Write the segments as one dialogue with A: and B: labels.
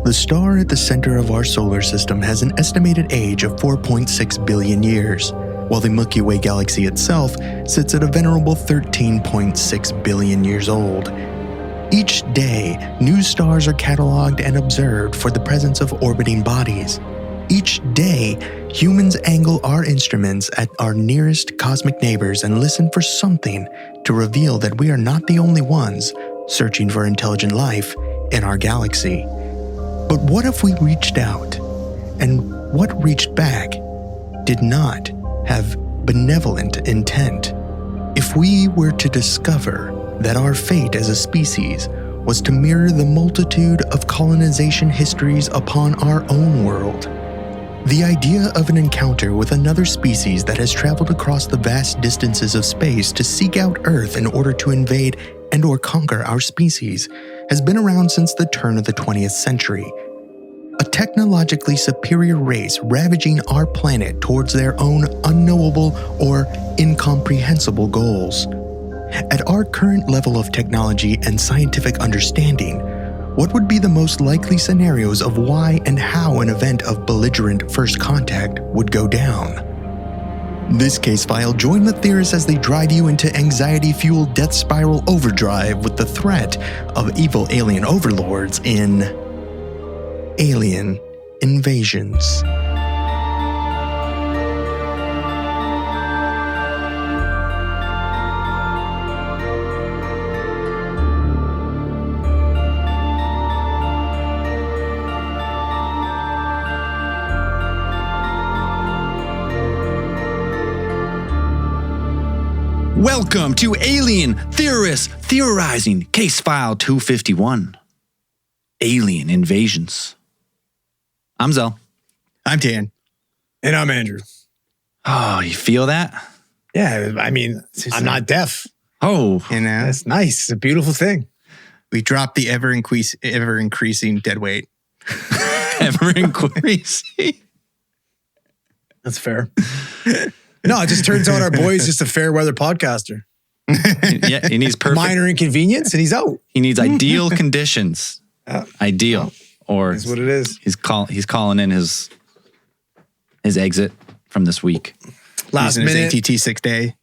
A: The star at the center of our solar system has an estimated age of 4.6 billion years, while the Milky Way galaxy itself sits at a venerable 13.6 billion years old. Each day, new stars are cataloged and observed for the presence of orbiting bodies. Each day, humans angle our instruments at our nearest cosmic neighbors and listen for something to reveal that we are not the only ones searching for intelligent life in our galaxy. But what if we reached out, and what reached back did not have benevolent intent? If we were to discover that our fate as a species was to mirror the multitude of colonization histories upon our own world, the idea of an encounter with another species that has traveled across the vast distances of space to seek out Earth in order to invade and or conquer our species has been around since the turn of the 20th century. A technologically superior race ravaging our planet towards their own unknowable or incomprehensible goals. At our current level of technology and scientific understanding, what would be the most likely scenarios of why and how an event of belligerent first contact would go down? This case file, join the theorists as they drive you into anxiety-fueled death spiral overdrive with the threat of evil alien overlords in Alien Invasions.
B: Welcome to Alien Theorists Theorizing, Case File 251. Alien Invasions. I'm Zell.
A: I'm Dan.
C: And I'm Andrew.
B: Oh, you feel that?
C: Yeah, I mean, I'm not deaf.
B: Oh.
A: You know,
C: That's nice. It's a beautiful thing.
A: we dropped the ever-increasing dead weight.
B: Ever increasing.
C: That's fair. No, it just turns out our boy's just a fair weather podcaster.
B: Yeah, he needs perfect.
C: Minor inconvenience and he's out.
B: He needs ideal conditions. Ideal. Or
C: That's what it is.
B: he's calling in his exit from this week.
C: Last
A: Using
C: minute.
A: his ATT 6 day.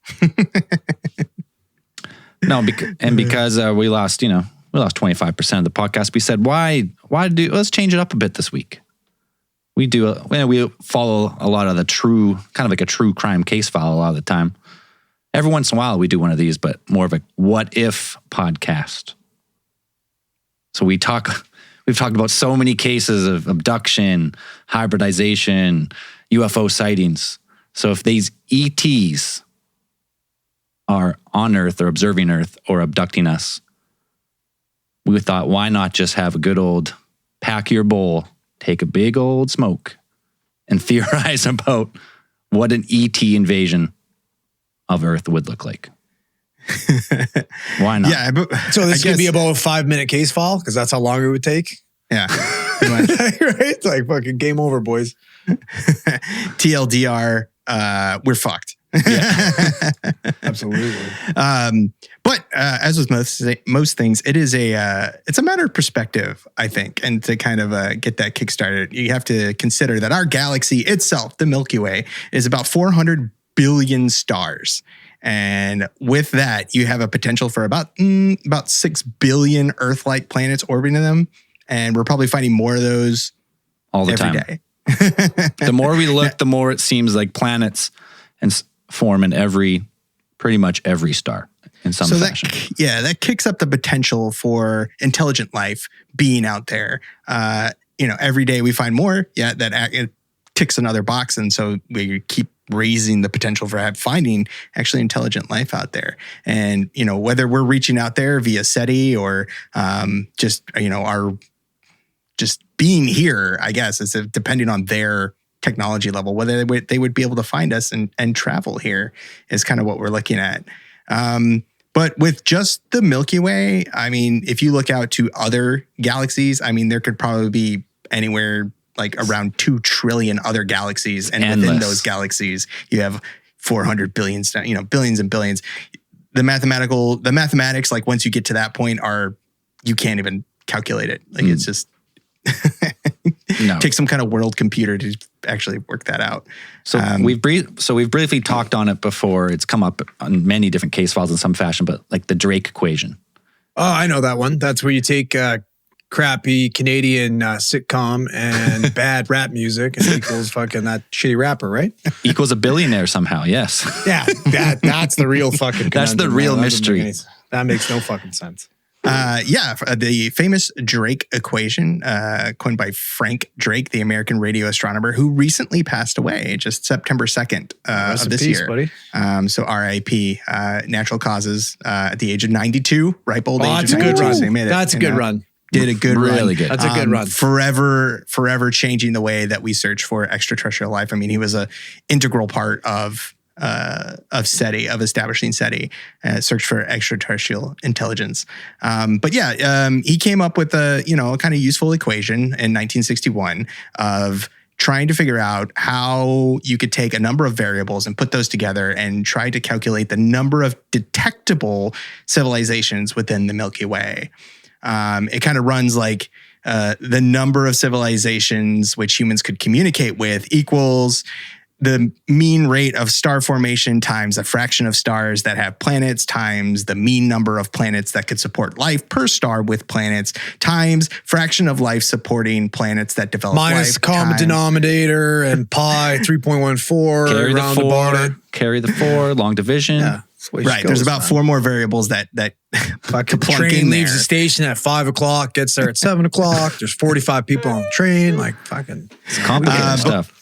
B: No, because we lost 25% of the podcast. We said, let's change it up a bit this week. We follow a lot of the true, kind of like a true crime case file a lot of the time. Every once in a while we do one of these, but more of a what if podcast. So we've talked about so many cases of abduction, hybridization, UFO sightings. So if these ETs are on Earth or observing Earth or abducting us, we thought, why not just have a good old pack your bowl, take a big old smoke, and theorize about what an ET invasion of Earth would look like. Why not?
A: Yeah, but
C: So this could be about a 5-minute case file because that's how long it would take.
A: yeah.
C: Right? It's like fucking game over, boys.
A: TLDR, we're fucked.
C: Absolutely.
A: But as with most things, it's a matter of perspective, I think, and to kind of get that kickstarted, you have to consider that our galaxy itself, the Milky Way, is about 400 billion stars. And with that, you have a potential for about 6 billion Earth-like planets orbiting them. And we're probably finding more of those
B: All the
A: every
B: time.
A: day.
B: The more we look, the more it seems like planets form in pretty much every star in some fashion.
A: That kicks up the potential for intelligent life being out there. Every day we find more. Yeah, it ticks another box, and so we keep raising the potential for finding actually intelligent life out there. And whether we're reaching out there via SETI or just being here, I guess it's depending on their technology level, whether they would be able to find us and travel here is kind of what we're looking at. But with just the Milky Way, I mean, if you look out to other galaxies, I mean, there could probably be anywhere like around 2 trillion other galaxies. And within those galaxies, you have 400 billion, billions and billions. The mathematics, like once you get to that point you can't even calculate it. Like it's just, No. Take some kind of world computer to actually work that out.
B: So we've briefly talked on it before. It's come up on many different case files in some fashion, but like the Drake equation.
C: Oh, I know that one. That's where you take crappy Canadian sitcom and bad rap music and equals fucking that shitty rapper, right?
B: Equals a billionaire somehow, yes.
C: Yeah, that's the real fucking
B: That's the real mystery.
C: That makes no fucking sense.
A: The famous Drake equation, coined by Frank Drake, the American radio astronomer, who recently passed away just September 2nd of this year. Buddy. So R.I.P. Natural causes at the age of 92, ripe old age.
C: That's a good run. That's a good run.
A: Did a good run.
B: Really good.
C: That's a good run.
A: Forever changing the way that we search for extraterrestrial life. I mean, he was an integral part of SETI, of establishing SETI, search for extraterrestrial intelligence. He came up with a kind of useful equation in 1961 of trying to figure out how you could take a number of variables and put those together and try to calculate the number of detectable civilizations within the Milky Way. It kind of runs like the number of civilizations which humans could communicate with equals the mean rate of star formation times a fraction of stars that have planets times the mean number of planets that could support life per star with planets times fraction of life supporting planets that develop
C: minus
A: life
C: common denominator and pi 3.14
B: carry
C: around
B: the 4,
C: about it.
B: Carry the 4, long division.
C: Yeah.
A: Right. There's about 4 more variables that
C: fucking train leaves the station at 5 o'clock, gets there at 7 o'clock. There's 45 people on the train. Like fucking
B: it's complicated stuff.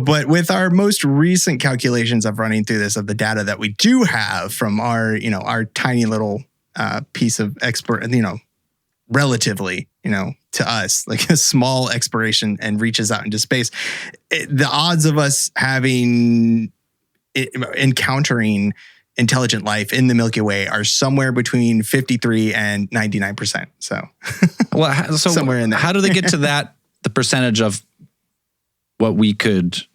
A: But with our most recent calculations of running through this, of the data that we do have from our tiny little piece of relatively, to us, like a small exploration and reaches out into space, the odds of us encountering intelligent life in the Milky Way are somewhere between 53 and 99%. So, somewhere in there.
B: How do they get to that? The percentage of what we could,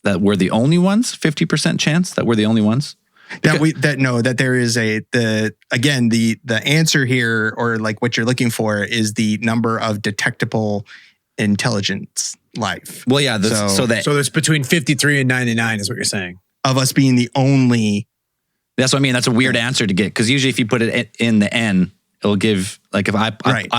B: that we're the only ones, 50% chance that we're the only ones?
A: That there is the answer here, or like what you're looking for, is the number of detectable intelligence life.
B: Well, yeah. So
C: there's between 53 and 99 is what you're saying.
A: Of us being the only.
B: That's what I mean. That's a weird answer to get, because usually if you put it in the N, it'll give, like if I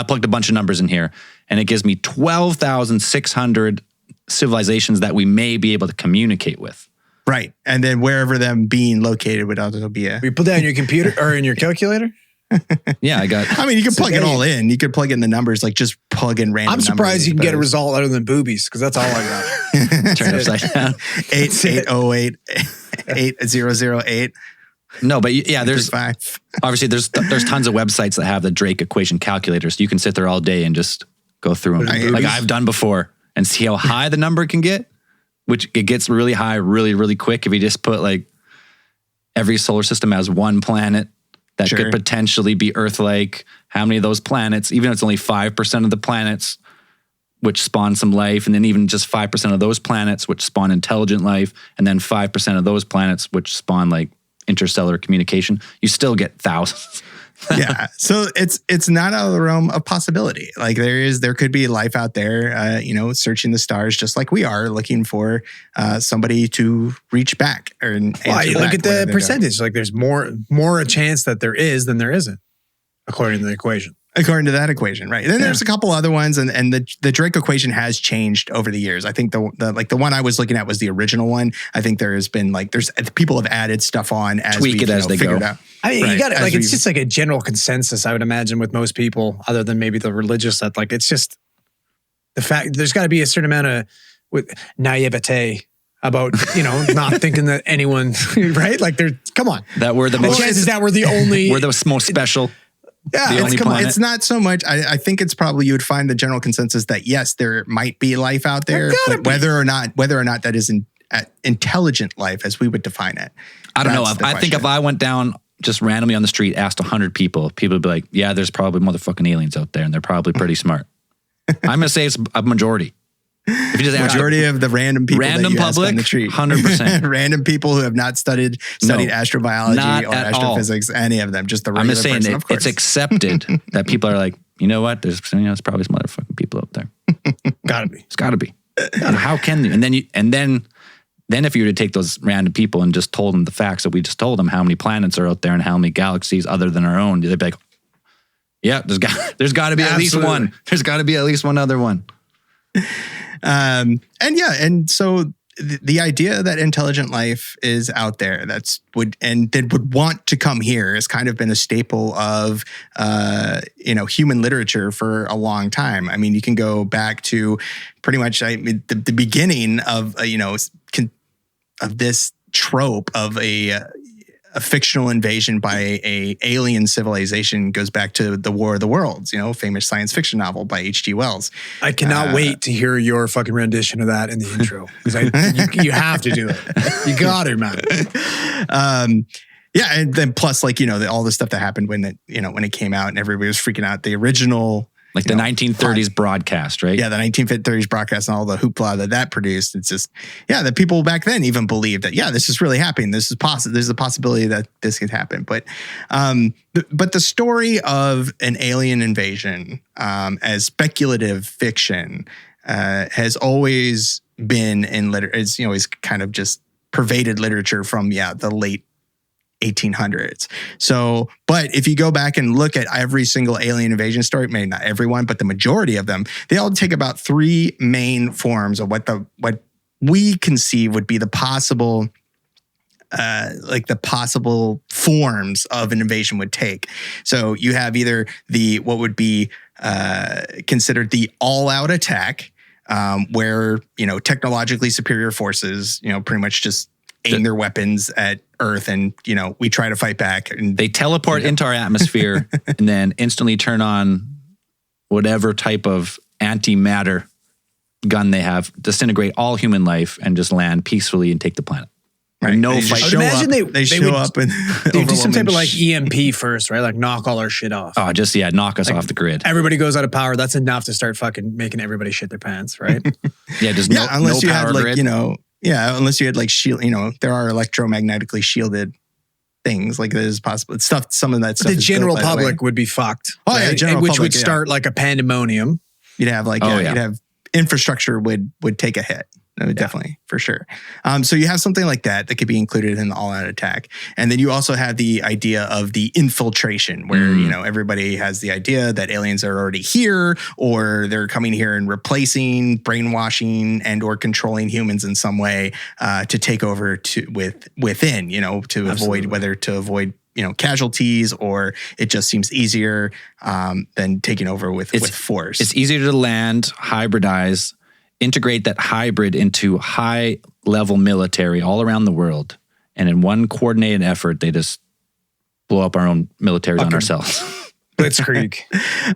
B: plugged a bunch of numbers in here and it gives me 12,600 civilizations that we may be able to communicate with.
A: Right. And then wherever them being located would also be
C: You put that in your computer or in your calculator?
B: Yeah, you
A: can plug it all in. You could plug in the numbers, like just plug in random numbers.
C: I'm surprised you can get a result other than boobies, because that's all I got.
B: Turn it upside down.
A: 8808 8008.
B: No, but yeah, there's obviously there's tons of websites that have the Drake equation calculators. You can sit there all day and just go through them, like I've done before, and see how high the number can get, which it gets really high really, really quick if you just put like every solar system has one planet that could potentially be Earth-like. How many of those planets, even if it's only 5% of the planets, which spawn some life, and then even just 5% of those planets, which spawn intelligent life, and then 5% of those planets, which spawn like interstellar communication, you still get thousands.
A: Yeah. So it's not out of the realm of possibility. Like there could be life out there, searching the stars just like we are, looking for somebody to reach back or answer
C: look at the percentage. Like there's more a chance that there is than there isn't, according to the equation.
A: According to that equation, right? Then there's a couple other ones, and the Drake equation has changed over the years. I think the one I was looking at was the original one. I think there has been there's people have added stuff on as
B: tweak it as they go.
C: I mean, you got it. Like it's just like a general consensus, I would imagine, with most people, other than maybe the religious. That it's just the fact there's got to be a certain amount of naivete about not thinking that anyone right. Like come on,
B: that we're the most
C: chances that we're the only
B: we're the most special.
A: Yeah, it's not so much. I think it's probably you would find the general consensus that yes, there might be life out there, but whether or not that is intelligent life as we would define it.
B: I don't know. I think if I went down just randomly on the street, asked 100 people would be like, "Yeah, there's probably motherfucking aliens out there, and they're probably pretty smart." I'm gonna say it's a majority. If you just ask
A: majority of the random people
B: random
A: that you
B: public,
A: ask on the street,
B: 100%.
A: Random people who have not studied astrobiology or astrophysics, any of them, just the regular person. I'm just saying
B: it's accepted that people are like, you know what? There's probably some motherfucking people out there.
C: Gotta be.
B: It's got to be. How can you? And then if you were to take those random people and just told them the facts that we just told them, how many planets are out there and how many galaxies other than our own, they'd be like, yeah, there's got to be at least one. There's got to be at least one other one.
A: And so the idea that intelligent life is out there that would want to come here has kind of been a staple of human literature for a long time. I mean, you can go back to pretty much the beginning of of this trope of a fictional invasion by a alien civilization goes back to the War of the Worlds, famous science fiction novel by H.G. Wells.
C: I cannot wait to hear your fucking rendition of that in the intro, because you have to do it. You got it, man.
A: And then plus all the stuff that happened when it came out and everybody was freaking out. The original.
B: Like the 1930s broadcast, right?
A: Yeah, the 1930s broadcast and all the hoopla that produced. It's just, the people back then even believed that, this is really happening. This is possible. There's a possibility that this could happen. But the story of an alien invasion as speculative fiction has always been in literature. It's always kind of just pervaded literature from the late 1800s. So, but if you go back and look at every single alien invasion story, maybe not everyone, but the majority of them, they all take about three main forms of what we conceive would be the possible forms of an invasion would take. So you have either what would be considered the all-out attack, where technologically superior forces pretty much just aim their weapons at Earth and, we try to fight back. And
B: they teleport into our atmosphere and then instantly turn on whatever type of antimatter gun they have, disintegrate all human life and just land peacefully and take the planet.
A: Right.
B: No fight.
A: They show up and
C: they do some type of EMP first, right? Like knock all our shit off.
B: Oh, just, knock us off the grid.
C: Everybody goes out of power. That's enough to start fucking making everybody shit their pants, right?
A: Unless you
B: power
A: had
B: grid.
A: Unless you had shield, there are electromagnetically shielded things like that is possible. It's stuff. Some of that stuff.
C: The general public would be fucked.
A: Oh yeah, general
C: which
A: public,
C: would start like a pandemonium.
A: You'd have you'd have infrastructure would take a hit. Definitely, for sure. So you have something like that could be included in the all-out attack. And then you also have the idea of the infiltration where, everybody has the idea that aliens are already here or they're coming here and replacing, brainwashing, and or controlling humans in some way to take over within, to avoid casualties, or it just seems easier than taking over with force.
B: It's easier to land, hybridize, integrate that hybrid into high-level military all around the world. And in one coordinated effort, they just blow up our own military on ourselves.
C: Blitzkrieg.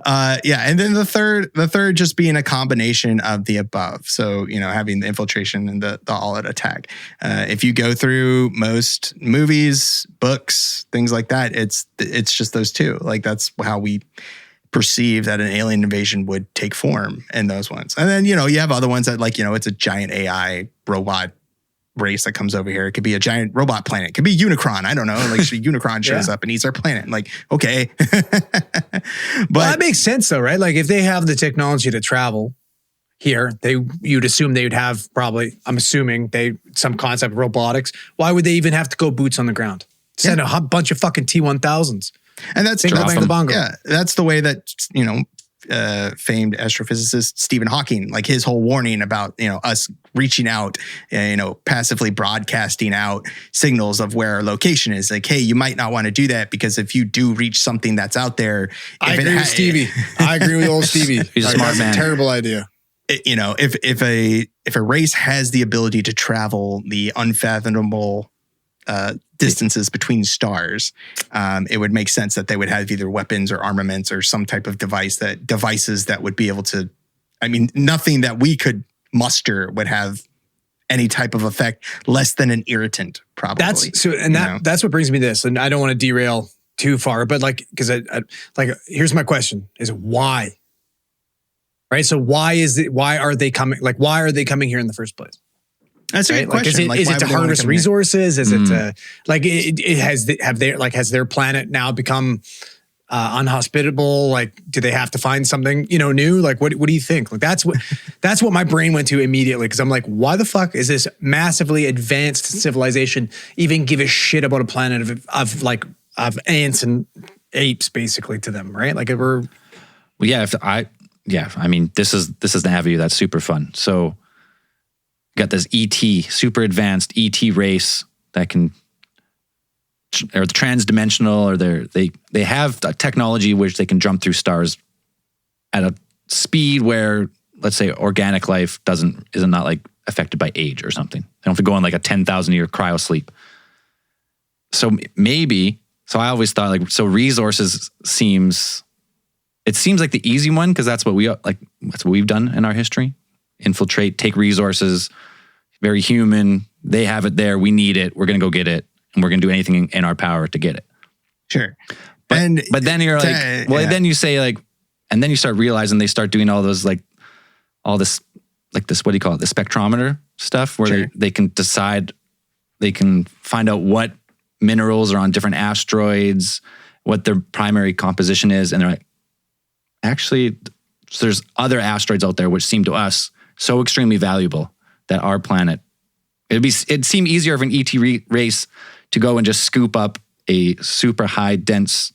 A: And then the third just being a combination of the above. So, having the infiltration and the all-out attack. If you go through most movies, books, things like that, it's just those two. That's how we perceive that an alien invasion would take form in those ones. And then, you have other ones that it's a giant AI robot race that comes over here. It could be a giant robot planet. It could be Unicron. I don't know. Unicron shows up and eats our planet. Okay. But
C: that makes sense though, right? If they have the technology to travel here, you'd assume they would have some concept of robotics. Why would they even have to go boots on the ground? Send a bunch of fucking T-1000s.
A: And that's that's the way that famed astrophysicist Stephen Hawking, his whole warning about us reaching out, passively broadcasting out signals of where our location is. Hey, you might not want to do that because if you do reach something that's out there,
C: I agree with Stevie. I agree with old Stevie.
B: He's a smart man.
C: A terrible idea.
A: If a race has the ability to travel the unfathomable distances between stars, it would make sense that they would have either weapons or armaments or some type of devices that would be able to, nothing that we could muster would have any type of effect less than an irritant, probably.
C: That's what brings me to this, and I don't want to derail too far, but because here's my question: is why? Right. So why are they coming? Why are they coming here in the first place?
A: That's a good question.
C: Is it to harness resources? Is it to has their planet now become unhospitable? Like, do they have to find something, new? Like, what do you think? Like, that's what my brain went to immediately. Cause I'm like, why the fuck is this massively advanced civilization even give a shit about a planet of ants and apes basically to them, right? Like we're...
B: Well, I mean, this is the avenue that's super fun. So you got this ET, super advanced ET race that can, or the transdimensional, or they have a technology which they can jump through stars at a speed where, let's say, organic life isn't not like affected by age or something. They don't have to go on like a 10,000 year cryo sleep. So I always thought like, so resources seems like the easy one, because that's what we've done in our history. Infiltrate, take resources, very human. They have it there. We need it. We're going to go get it. And we're going to do anything in our power to get it.
D: Sure.
B: But then you're like, then you say like, and then you start realizing they start doing all those like, all this, like this, what do you call it? The spectrometer stuff where
D: Sure.
B: they can decide, they can find out what minerals are on different asteroids, what their primary composition is. And they're like, actually, there's other asteroids out there which seem to us so extremely valuable that our planet, it'd seem easier for an ET race to go and just scoop up a super high dense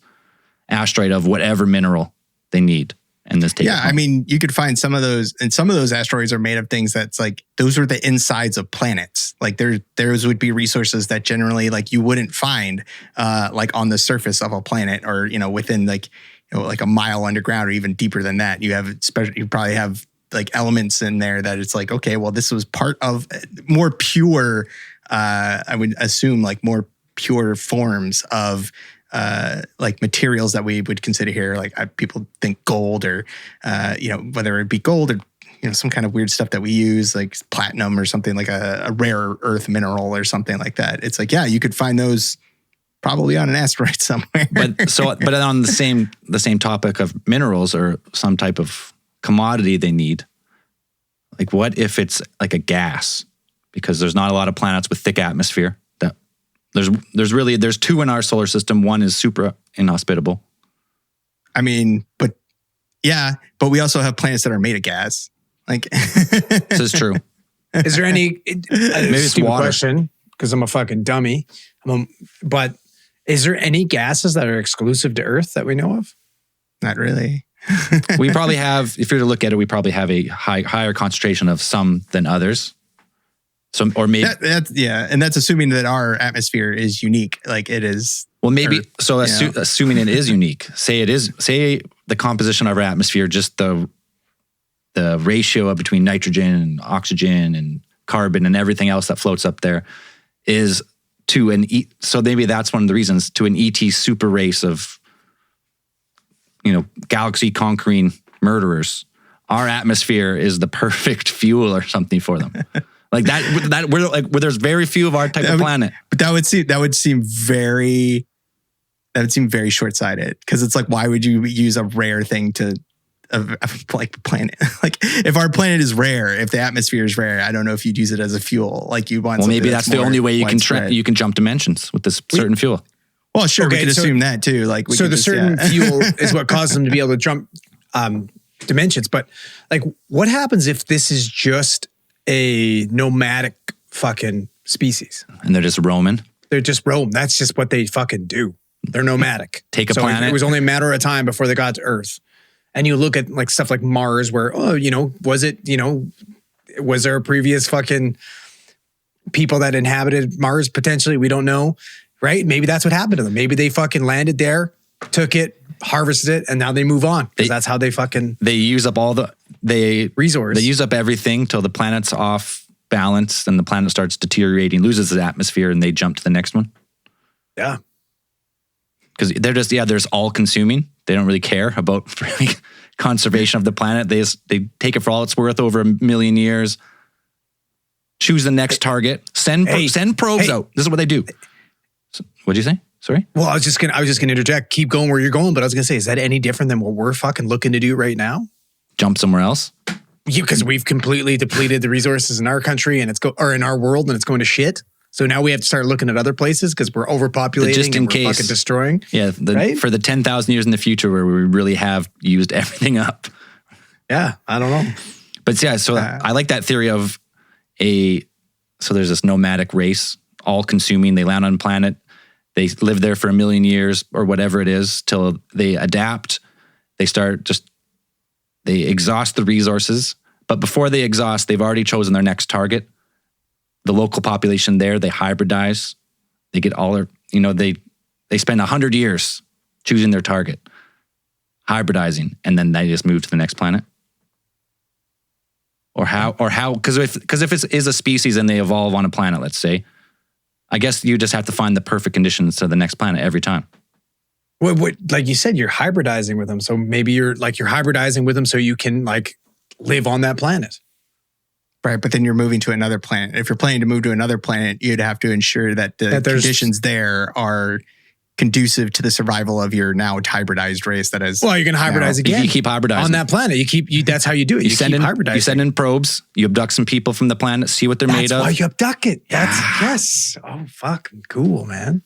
B: asteroid of whatever mineral they need and just take it home.
D: I mean, you could find some of those, and some of those asteroids are made of things that's like, those are the insides of planets. Like those would be resources that generally like you wouldn't find like on the surface of a planet, or, within like, like a mile underground or even deeper than that. You probably have like elements in there that it's like, okay, well, this was part of more pure, I would assume like more pure forms of like materials that we would consider here. Like people think gold, or, whether it be gold or, some kind of weird stuff that we use, like platinum or something, like a rare earth mineral or something like that. It's like, yeah, you could find those probably on an asteroid somewhere.
B: But on the same topic of minerals or some type of commodity they need, like what if it's like a gas? Because there's not a lot of planets with thick atmosphere. That there's two in our solar system. One is super inhospitable.
D: I mean, but we also have planets that are made of gas. Like
B: this is true.
C: Is there any?
B: Maybe it's water.
C: Question, because I'm a fucking dummy. But is there any gases that are exclusive to Earth that we know of?
D: Not really.
B: We probably have, if you were to look at it, we probably have a higher concentration of some than others. So, or maybe
D: and that's assuming that our atmosphere is unique, like it is.
B: Well, maybe assuming it is unique. Say the composition of our atmosphere, just the ratio between nitrogen and oxygen and carbon and everything else that floats up there is to an so maybe that's one of the reasons, to an ET super race of galaxy conquering murderers. Our atmosphere is the perfect fuel or something for them. Like that we're like where there's very few of our type of planet.
D: But that would seem very short-sighted, because it's like, why would you use a rare thing to like planet? Like if our planet is rare, if the atmosphere is rare, I don't know if you'd use it as a fuel. Like you want.
B: Well, maybe that's the only way you can jump dimensions with this certain fuel.
D: Well, sure, we could assume that too. Like
C: certain fuel is what causes them to be able to jump dimensions. But like, what happens if this is just a nomadic fucking species?
B: And they're just roaming?
C: They're just roam. That's just what they fucking do. They're nomadic.
B: Take a planet.
C: It was only a matter of time before they got to Earth. And you look at like stuff like Mars where, was there a previous fucking people that inhabited Mars potentially? We don't know. Right? Maybe that's what happened to them. Maybe they fucking landed there, took it, harvested it, and now they move on. Because that's how they
B: use up all the
C: resource.
B: They use up everything till the planet's off balance and the planet starts deteriorating, loses its atmosphere, and they jump to the next one.
C: Yeah.
B: Because they're just, there's all consuming. They don't really care about conservation of the planet. They take it for all it's worth over 1 million years. Choose the next target. Send probes out. This is what they do. What'd you say? Sorry?
C: Well, I was just gonna interject. Keep going where you're going, but I was gonna say, is that any different than what we're fucking looking to do right now?
B: Jump somewhere else?
C: Because we've completely depleted the resources in our country and in our world, and it's going to shit. So now we have to start looking at other places because we're overpopulating
B: Just in
C: and we're
B: case.
C: fucking destroying.
B: Yeah,
C: Right?
B: For the 10,000 years in the future where we really have used everything up.
C: Yeah, I don't know.
B: But yeah, so I like that theory of so there's this nomadic race, all consuming. They land on a planet. They live there for 1 million years or whatever it is till they adapt. They exhaust the resources. But before they exhaust, they've already chosen their next target. The local population there, they hybridize. They get all their, they spend 100 years choosing their target, hybridizing, and then they just move to the next planet. Or how, because if it is a species and they evolve on a planet, let's say, I guess you just have to find the perfect conditions to the next planet every time.
C: What, like you said, you're hybridizing with them. So maybe you're hybridizing with them so you can live on that planet.
D: Right, but then you're moving to another planet. If you're planning to move to another planet, you'd have to ensure that the conditions there are conducive to the survival of your now hybridized race. That is,
C: well, you're going to hybridize again.
B: You keep hybridizing
C: on that planet. That's how you do it. You keep hybridizing.
B: You send in probes. You abduct some people from the planet. See what they're made of.
C: That's why you abduct it. Yes. Oh, fucking cool, man.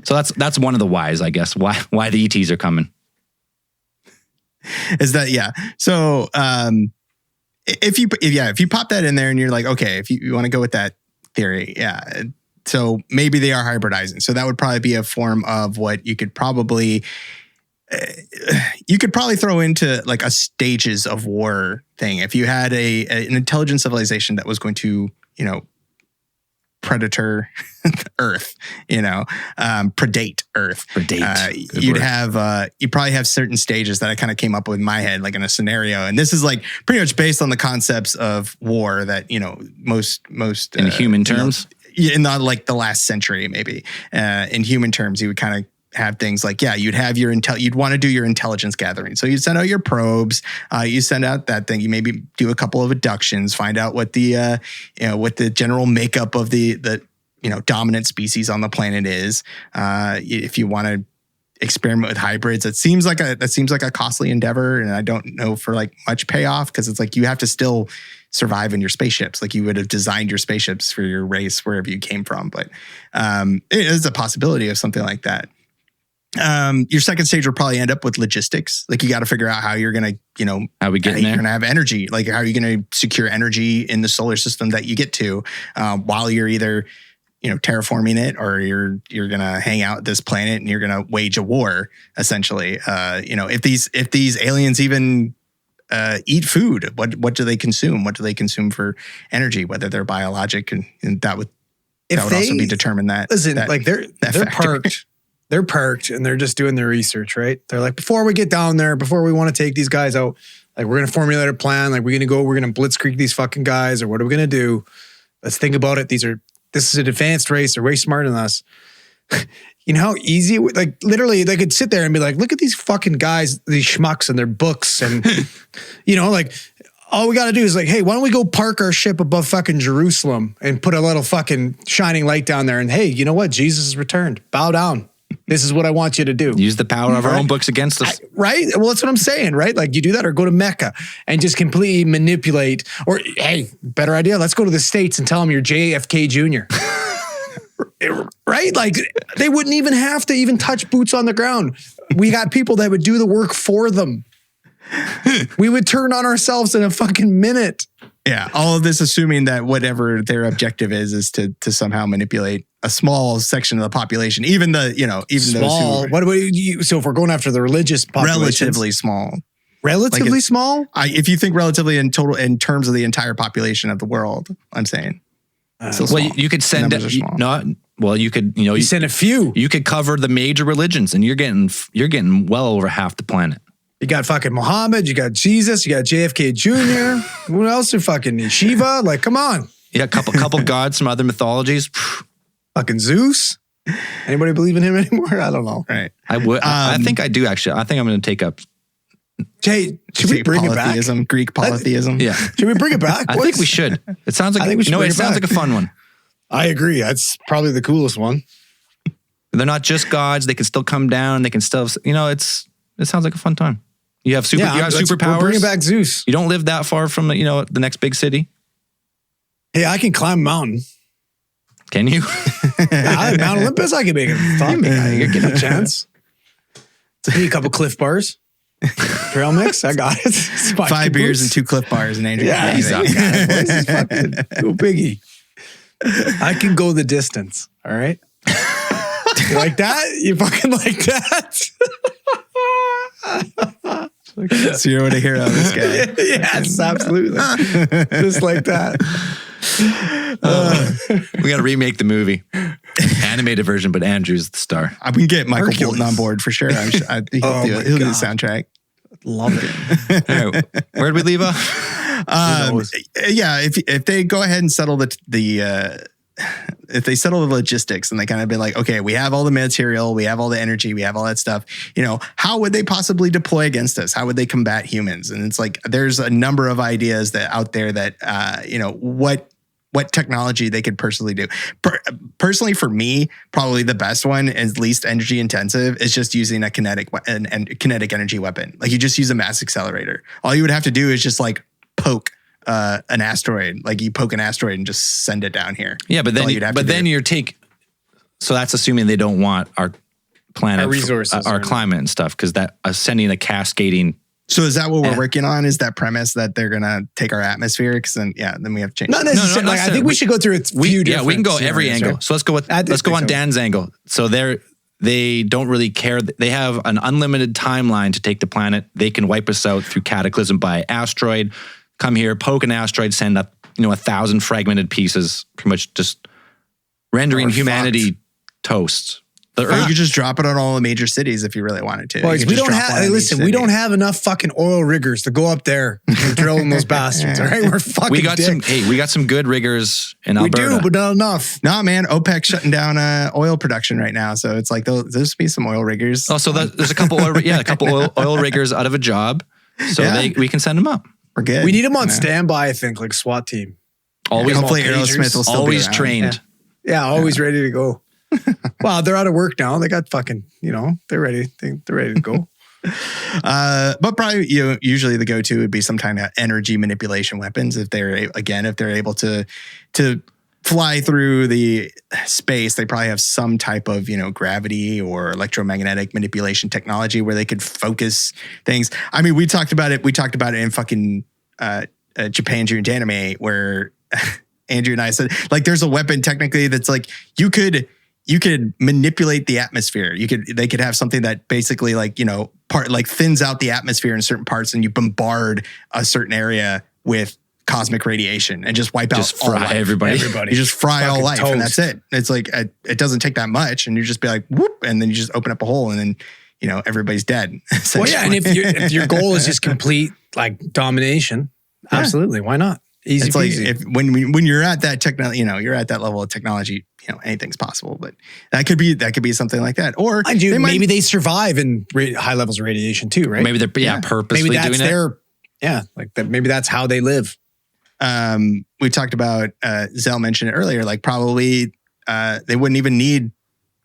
B: So that's one of the whys, I guess. Why the ETs are coming.
D: Is that So if you pop that in there and you're like, okay, if you want to go with that theory, so maybe they are hybridizing. So that would probably be a form of what you could probably throw into like a stages of war thing. If you had an intelligent civilization that was going to, predator Earth, predate Earth. You'd probably have certain stages that I kind of came up with in my head, like in a scenario. And this is like pretty much based on the concepts of war that, most
B: in human terms.
D: In the last century, maybe. In human terms, you would kind of have things like, you'd have you'd want to do your intelligence gathering. So you'd send out your probes, you send out that thing, you maybe do a couple of abductions, find out what the general makeup of the dominant species on the planet is. If you want to experiment with hybrids, that seems like a costly endeavor. And I don't know for like much payoff, because it's like you have to still survive in your spaceships. Like you would have designed your spaceships for your race wherever you came from. But it is a possibility of something like that. Your second stage will probably end up with logistics. Like you got to figure out how you're going to,
B: how we get there.
D: You're going to have energy. Like how are you going to secure energy in the solar system that you get to while you're either, terraforming it, or you're going to hang out at this planet and you're going to wage a war, essentially. If these aliens even eat food, what do they consume? What do they consume for energy? Whether they're biologic, and that would also be determined.
C: They're parked. They're parked and they're just doing their research, right? They're like, before we get down there, before we want to take these guys out, like we're going to formulate a plan. Like we're going to blitzkrieg these fucking guys, or what are we going to do? Let's think about it. This is an advanced race. They're way smarter than us. You know how easy, like literally they could sit there and be like, look at these fucking guys, these schmucks and their books. And, all we got to do is like, hey, why don't we go park our ship above fucking Jerusalem and put a little fucking shining light down there? And hey, you know what? Jesus has returned. Bow down. This is what I want you to do.
B: Use the power of our own books against us.
C: Right? Well, that's what I'm saying, right? Like you do that, or go to Mecca and just completely manipulate. Or, hey, better idea. Let's go to the States and tell them you're JFK Jr. Right? Like they wouldn't even have to even touch boots on the ground. We got people that would do the work for them. We would turn on ourselves in a fucking minute.
D: Yeah. All of this assuming that whatever their objective is to somehow manipulate a small section of the population, even small.
C: So if we're going after the religious population,
D: relatively small,
C: small.
D: If you think relatively in terms of the entire population of the world, I'm saying.
B: You could send you
C: send a few.
B: You could cover the major religions, and you're getting well over half the planet.
C: You got fucking Muhammad, you got Jesus, you got JFK Jr. What else are fucking Shiva? Like, come on.
B: Yeah, a couple gods from other mythologies.
C: Fucking Zeus. Anybody believe in him anymore? I don't know.
D: Right.
B: I would. I think I do actually. I think I'm going to take up.
C: Jay, should we bring it back?
D: Greek polytheism.
B: Yeah.
C: Should we bring it back?
B: I think we should. It sounds like it sounds like a fun one.
C: I agree. That's probably the coolest one.
B: They're not just gods. They can still come down. They can still. It sounds like a fun time. You have superpowers.
C: Bring back Zeus.
B: You don't live that far from the next big city.
C: Hey, I can climb a mountain.
B: Can you?
C: Mount Olympus, I can make it. You're getting a chance. Need a couple Cliff Bars. Trail mix, I got it.
D: 5 beers and 2 Cliff Bars, and Andrew.
C: Yeah, he's fucking go biggie. I can go the distance. All right. You like that? You fucking like that?
D: So you want to hear this guy?
C: Yes, absolutely. Just like that.
B: We got to remake the movie, animated version, but Andrew's the star.
D: I can get Michael Bolton on board for sure. He'll do the soundtrack.
C: Love it.
B: All right, where'd we leave off?
D: Yeah, if they go ahead and settle if they settle the logistics and they kind of be like, okay, we have all the material, we have all the energy, we have all that stuff, how would they possibly deploy against us? How would they combat humans? And it's like, there's a number of ideas that out there that, what technology they could personally do. Personally, for me, probably the best one, is least energy intensive, is just using a kinetic energy weapon. Like, you just use a mass accelerator. All you would have to do is just like poke an asteroid. Like, you poke an asteroid and just send it down here.
B: Yeah, but then so that's assuming they don't want our planet,
C: our resources,
B: our climate and stuff, because that sending a cascading.
D: So is that what we're working on? Is that premise that they're gonna take our atmosphere? Because then we have to change.
C: Not necessarily. I think we should go through a few different.
B: We can go every angle. Right? So let's go on Dan's angle. So they don't really care. They have an unlimited timeline to take the planet. They can wipe us out through cataclysm by asteroid. Come here, poke an asteroid, send up 1,000 fragmented pieces, pretty much just rendering humanity toast.
D: Or you could just drop it on all the major cities if you really wanted to.
C: Boys, we don't have enough fucking oil riggers to go up there and drill in those bastards. All right, we're fucking.
B: We got some good riggers in Alberta.
C: We do, but not enough.
D: Nah, man, OPEC's shutting down oil production right now, so it's like there's be some oil riggers.
B: Oh, so there's a couple oil riggers out of a job, so we can send them up.
D: We're good.
C: We need them on standby, I think, like SWAT team.
D: Hopefully Aerosmith will still
B: always
D: be around.
B: trained.
C: Yeah, always ready to go. Well, they're out of work now. They got fucking, they're ready. They're ready to go.
D: But probably, usually the go-to would be some kind of energy manipulation weapons. If they're able to fly through the space, they probably have some type of, gravity or electromagnetic manipulation technology where they could focus things. I mean, we talked about it. We talked about it in fucking Japan June Anime, where Andrew and I said, like, there's a weapon technically that's like, you could manipulate the atmosphere. They could have something that basically thins out the atmosphere in certain parts, and you bombard a certain area with cosmic radiation and just wipe out all life.
B: everybody.
D: You just fry all life,
C: toast.
D: and that's it. It's like it doesn't take that much, and you just be like whoop, and then you just open up a hole, and then everybody's dead.
C: Well, yeah, and if your goal is just complete domination, absolutely, why not? Easy peasy.
D: Like when you're at that you're at that level of technology, anything's possible. But that could be something like that. Or
C: maybe they survive in high levels of radiation too, right?
B: Maybe they're purposely
C: maybe that's
B: doing it.
C: Maybe that's how they live.
D: We talked about Zell mentioned it earlier. Like, probably they wouldn't even need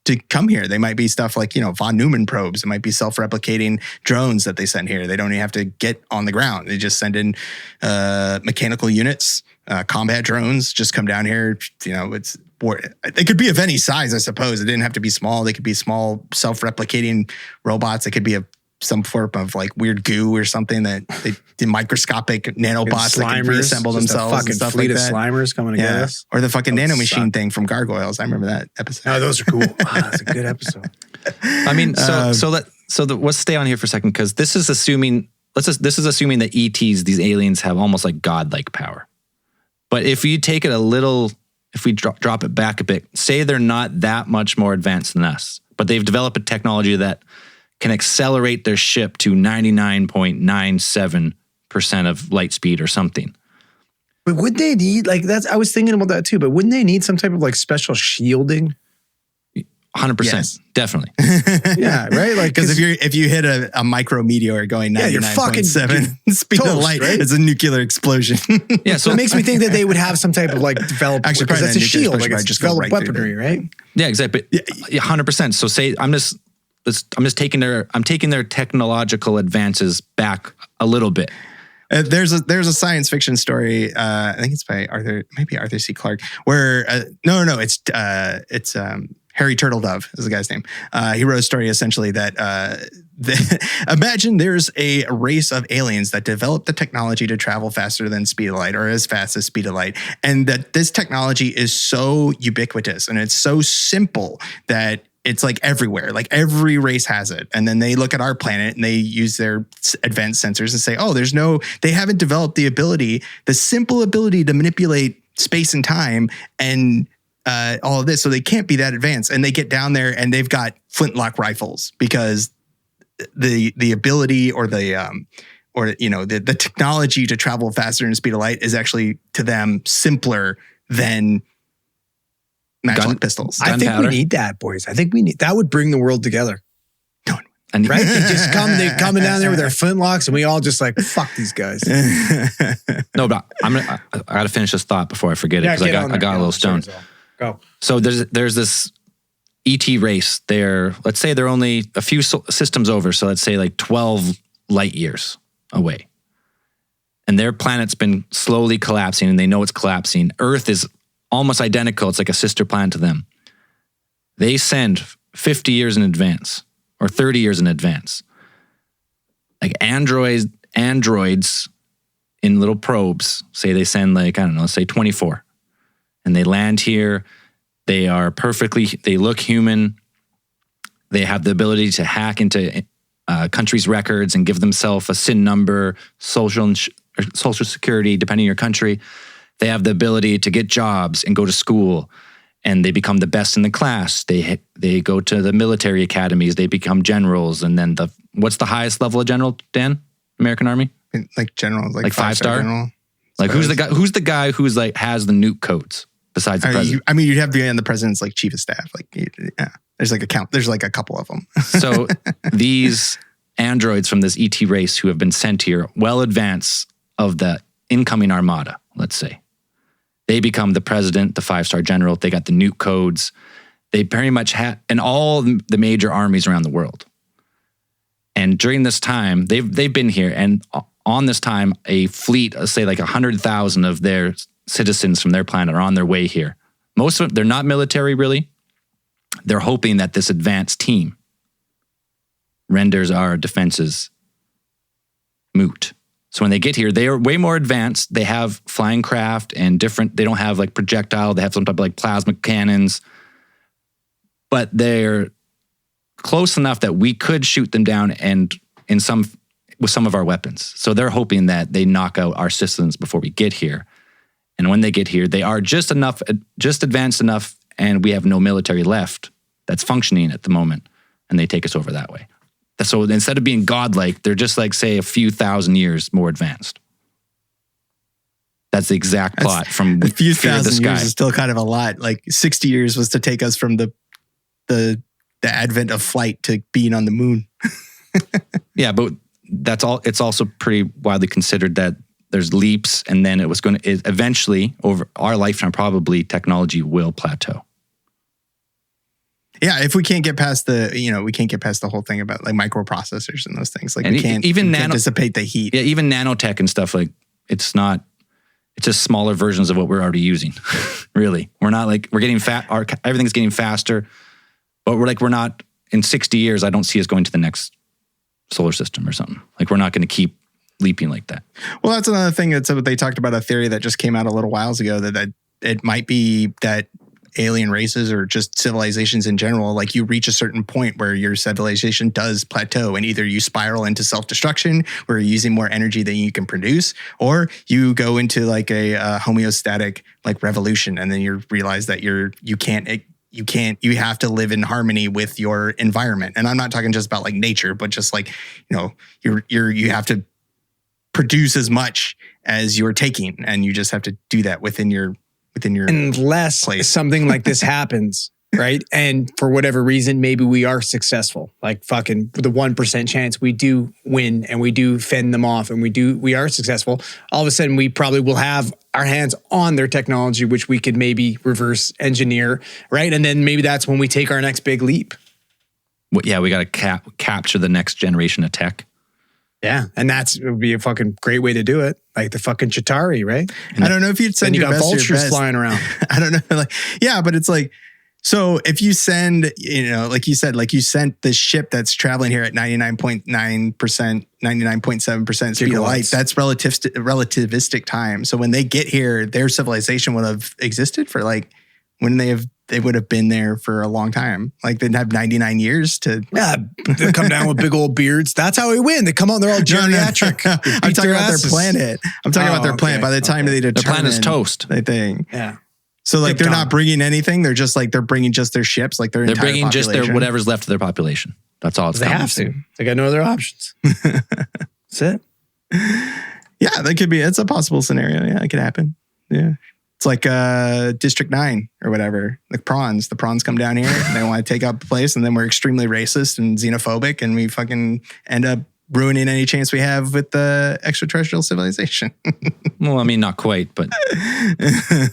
D: to come here. They might be stuff like, von Neumann probes. It might be self-replicating drones that they send here. They don't even have to get on the ground. They just send in mechanical units, combat drones, just come down here. It could be of any size, I suppose. It didn't have to be small. They could be small self-replicating robots. It could be some form of like weird goo or something that the microscopic nanobots that can reassemble themselves and stuff like that.
C: Slimers coming to get us.
D: Or the fucking nanomachine thing from Gargoyles. I remember that episode.
C: Oh, those are cool. That's a good episode.
B: I mean, let's stay on here for a second, because this is assuming that ETs, these aliens, have almost like godlike power. But if you take it if we drop it back a bit, say they're not that much more advanced than us, but they've developed a technology that can accelerate their ship to 99.97% of light speed or something.
C: But would they need I was thinking about that too, but wouldn't they need some type of special shielding?
B: 100%.
D: Yes.
B: Definitely.
C: Yeah, right?
D: Because if you hit a micro meteor going 99.7 speed of light, right? It's a nuclear explosion.
B: Yeah,
C: so it makes me think that they would have some type of developed,
D: actually,
C: because that's a shield, it's
D: just
C: developed weaponry, right?
B: Yeah, exactly. But 100%. So say I'm just taking their technological advances back a little bit.
D: There's a science fiction story. I think it's by Arthur C. Clarke. Where it's Harry Turtledove is the guy's name. He wrote a story essentially that imagine there's a race of aliens that develop the technology to travel faster than speed of light, or as fast as speed of light, and that this technology is so ubiquitous and it's so simple that it's like everywhere, like every race has it. And then they look at our planet and they use their advanced sensors and say, oh, they haven't developed the simple ability to manipulate space and time and all of this. So they can't be that advanced. And they get down there and they've got flintlock rifles because the ability or the technology to travel faster than the speed of light is actually to them simpler than matchlock pistols.
C: I think we need that, boys. I think that would bring the world together. Right? They just they're coming down there with their flintlocks and we all just like, fuck these guys.
B: No, but I got to finish this thought before I forget it because I got a little stoned.
C: Go.
B: So there's this ET race. Let's say they're only a few systems over. So let's say like 12 light years away. And their planet's been slowly collapsing and they know it's collapsing. Earth is almost identical. It's like a sister planet to them. They send 50 years in advance or 30 years in advance. Like androids in little probes, say they send like, I don't know, say 24. And they land here. They look human. They have the ability to hack into countries' records and give themselves a SIN number, social security, depending on your country. They have the ability to get jobs and go to school, and they become the best in the class. They go to the military academies. They become generals, and then what's the highest level of general, Dan? American Army?
D: Like general, like
B: 5-star
D: general.
B: Like who's the guy who's like has the nuke codes besides the president?
D: You'd have the president's like chief of staff. Like yeah, there's like a couple of them.
B: So these androids from this ET race who have been sent here, well advanced of the incoming armada, let's say. They become the president, the 5-star general. They got the nuke codes. They very much have, and all the major armies around the world. And during this time, they've been here. And on this time, a fleet, say like 100,000 of their citizens from their planet are on their way here. Most of them, they're not military really. They're hoping that this advanced team renders our defenses moot. So when they get here, they are way more advanced. They have flying craft and they don't have like projectile. They have some type of like plasma cannons, but they're close enough that we could shoot them down and with some of our weapons. So they're hoping that they knock out our systems before we get here. And when they get here, they are just advanced enough, and we have no military left that's functioning at the moment, and they take us over that way. So instead of being godlike, they're just like, say, a few thousand years more advanced. That's the exact plot from
D: a few
B: Fear of the
D: thousand
B: Sky.
D: years is still kind of a lot. Like 60 years was to take us from the advent of flight to being on the moon.
B: Yeah, but that's all. It's also pretty widely considered that there's leaps, and then it eventually over our lifetime, probably technology will plateau.
D: Yeah, if we can't get past the whole thing about like microprocessors and those things, like
B: and
D: we can't dissipate the heat.
B: Yeah, even nanotech and stuff, like it's just smaller versions of what we're already using. Really, we're not like we're getting everything's getting faster, but we're not in 60 years. I don't see us going to the next solar system or something. Like we're not going to keep leaping like that.
D: Well, that's another thing. That's what they talked about, a theory that just came out a little whiles ago that it might be that alien races or just civilizations in general, like you reach a certain point where your civilization does plateau and either you spiral into self-destruction where you're using more energy than you can produce, or you go into like a homeostatic like revolution, and then you realize that you have to live in harmony with your environment. And I'm not talking just about like nature, but just like, you have to produce as much as you're taking, and you just have to do that within your
C: unless
D: place.
C: Something like this happens, right? And for whatever reason, maybe we are successful. Like fucking the 1% chance we do win and we do fend them off and we are successful. All of a sudden, we probably will have our hands on their technology, which we could maybe reverse engineer, right? And then maybe that's when we take our next big leap.
B: Well, yeah, we got to capture the next generation of tech.
C: Yeah, and it would be a fucking great way to do it, like the fucking Chitauri, right?
D: I don't know if you'd send
C: Then you
D: your
C: got
D: best to your
C: vultures
D: best.
C: flying around.
D: I don't know. Like, yeah, but it's like, so if you send, like you said, like you sent the ship that's traveling here at 99.9%, 99.7% speed of light, that's relativistic time. So when they get here, their civilization would have existed for like, when they would have been there for a long time. Like they'd have 99 years to.
C: Yeah, they come down with big old beards. That's how we win. They come out, they're all geriatric.
D: No. I'm talking about their planet. I'm talking about their planet. By the time they determine.
B: Their planet is toast.
D: They think.
C: Yeah.
D: So like they're not bringing anything. They're just like, they're bringing just their ships. Like they're
B: bringing just their whatever's left of their population. That's all it's
C: They have to. They got no other options. That's it.
D: Yeah, that could be. It's a possible scenario. Yeah, it could happen. Yeah. It's like District 9 or whatever. The prawns come down here and they want to take up the place, and then we're extremely racist and xenophobic, and we fucking end up ruining any chance we have with the extraterrestrial civilization.
B: Well, I mean, not quite, but they're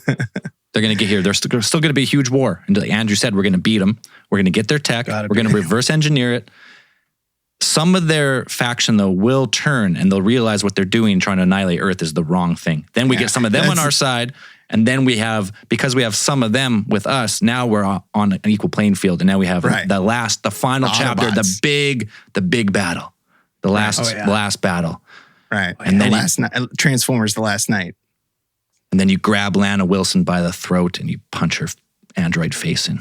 B: going to get here. There's still going to be a huge war. And like Andrew said, we're going to beat them. We're going to get their tech. We're going to reverse engineer it. Some of their faction, though, will turn and they'll realize what they're doing, trying to annihilate Earth, is the wrong thing. Then we get some of them on our side. And then because we have some of them with us, now we're on an equal playing field. And now we have the final chapter, the big battle, the last battle.
D: Right.
B: And then
D: Transformers The Last Night.
B: And then you grab Lana Wilson by the throat and you punch her android face in.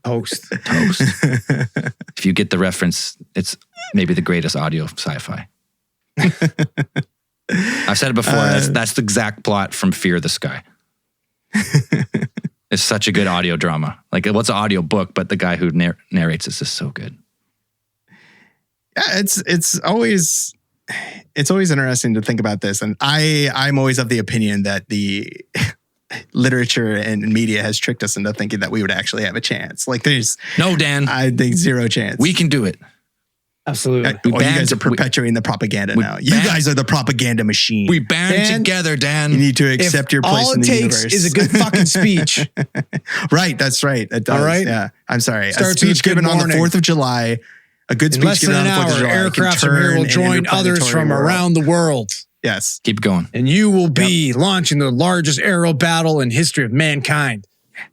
C: Toast.
B: If you get the reference, it's maybe the greatest audio sci-fi. I've said it before. That's the exact plot from Fear the Sky. It's such a good audio drama. Like, what's an audio book, but the guy who narrates this is so good.
D: Yeah, it's always interesting to think about this, and I'm always of the opinion that the literature and media has tricked us into thinking that we would actually have a chance. Like, there's
B: no, Dan.
D: I think zero chance.
B: We can do it.
C: Absolutely.
D: You guys are perpetuating the propaganda now. You guys are the propaganda machine.
B: We band together, Dan.
D: You need to accept your place in the universe.
C: All it takes is a good fucking speech.
D: Right, that's right. It does.
C: All right.
D: Yeah, I'm sorry.
C: Starts
D: a speech given on the 4th of July. A good speech given on the 4th of July.
C: Aircraft from here will join others from around the world.
D: Yes.
B: Keep going.
C: And you will be launching the largest aerial battle in history of mankind.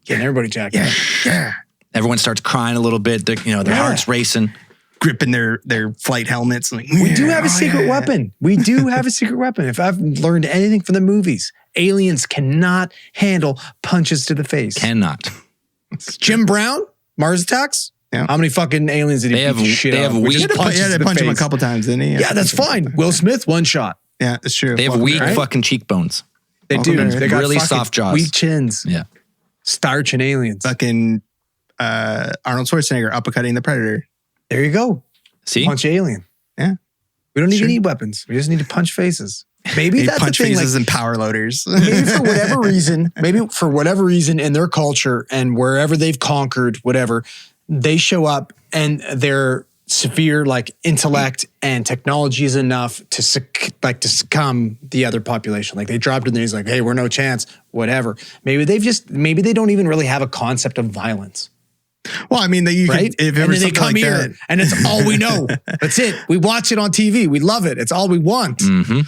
C: Getting everybody jacked up.
D: Yeah.
B: Everyone starts crying a little bit. Their heart's racing.
D: Gripping their flight helmets. Like,
C: we do have a secret weapon. We do have a secret weapon. If I've learned anything from the movies, aliens cannot handle punches to the face.
B: Cannot.
C: Jim Brown, Mars Attacks.
D: Yeah.
C: How many fucking aliens did he beat the shit out of?
D: He had to punch him a couple times, didn't he?
C: Yeah, that's fine. Will Smith, one shot.
D: Yeah, that's true.
B: They have weak fucking cheekbones.
C: They do. They got
B: really soft jaws.
C: Weak chins.
B: Yeah.
C: Starch and aliens.
D: Fucking Arnold Schwarzenegger uppercutting the Predator.
C: There you go.
B: See?
C: Punch alien.
D: Yeah.
C: We don't even need weapons. We just need to punch faces. Maybe that's
D: punch
C: the thing.
D: Faces and power loaders.
C: maybe for whatever reason in their culture and wherever they've conquered, whatever, they show up and their severe like intellect and technology is enough to succumb the other population. Like they dropped in there, he's like, hey, we're no chance, whatever. Maybe they don't even really have a concept of violence.
D: Well, I mean, that you
C: right?
D: could, if
C: and
D: ever
C: then they come
D: like
C: here
D: that,
C: and it's all we know. That's it. We watch it on TV. We love it. It's all we want.
B: Mm-hmm.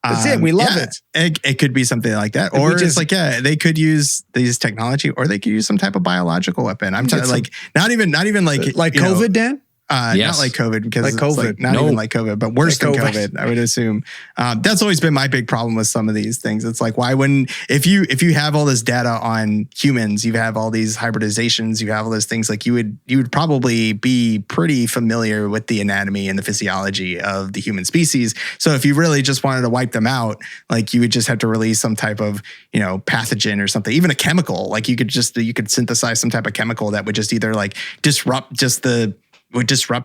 C: That's it. We love it.
D: It could be something like that. Or it's like, they could use technology, or they could use some type of biological weapon. I'm talking like not even like
C: COVID, Dan?
D: Yes. Not like COVID, because
C: like COVID.
D: It's not even like COVID, but worse than COVID, I would assume. That's always been my big problem with some of these things. It's like, why wouldn't, if you have all this data on humans, you have all these hybridizations, you have all those things, like you would probably be pretty familiar with the anatomy and the physiology of the human species. So if you really just wanted to wipe them out, like you would just have to release some type of, pathogen or something, even a chemical. Like you could synthesize some type of chemical that would just either like disrupt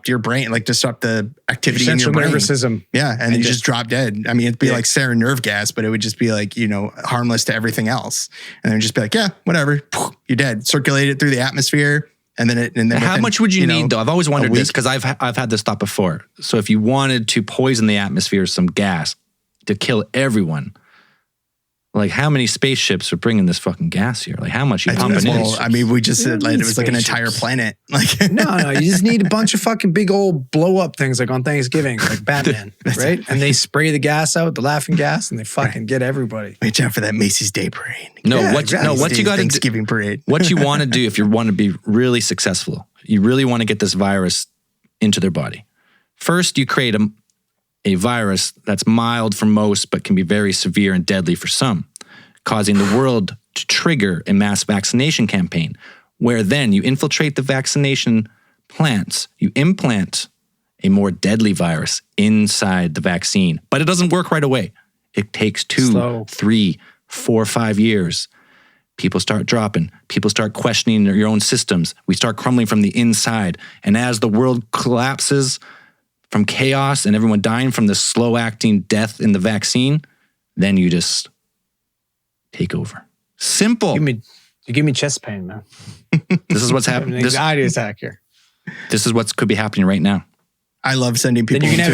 D: your brain, like disrupt the activity in your brain.
C: Nervous system.
D: Yeah, and you just drop dead. I mean, it'd be like sarin nerve gas, but it would just be like, harmless to everything else. And then just be like, yeah, whatever, you're dead. Circulate it through the atmosphere, and then
B: how much would you need though? I've always wondered this, because I've had this thought before. So if you wanted to poison the atmosphere with some gas to kill everyone, Like, how many spaceships are bringing this fucking gas here? Like, how much you pumping in?
D: Well, I mean, we just said like it was like an entire planet. Like,
C: no, you just need a bunch of fucking big old blow up things like on Thanksgiving, like Batman, right? And they spray the gas out, the laughing gas, and they fucking get everybody.
D: Watch out for that Macy's Day Parade.
B: What you got to
D: Thanksgiving parade.
B: What you want to do if you want to be really successful, you really want to get this virus into their body. First, you create a virus that's mild for most, but can be very severe and deadly for some, causing the world to trigger a mass vaccination campaign, where then you infiltrate the vaccination plants, you implant a more deadly virus inside the vaccine. But it doesn't work right away. It takes 2, 3, 4, 5 years. People start dropping. People start questioning your own systems. We start crumbling from the inside. And as the world collapses from chaos and everyone dying from the slow-acting death in the vaccine, then you just take over. Simple.
C: You give me chest pain, man.
B: This is what's happening.
C: Anxiety attack here.
B: This is what could be happening right now.
D: I love sending people.
C: Then you can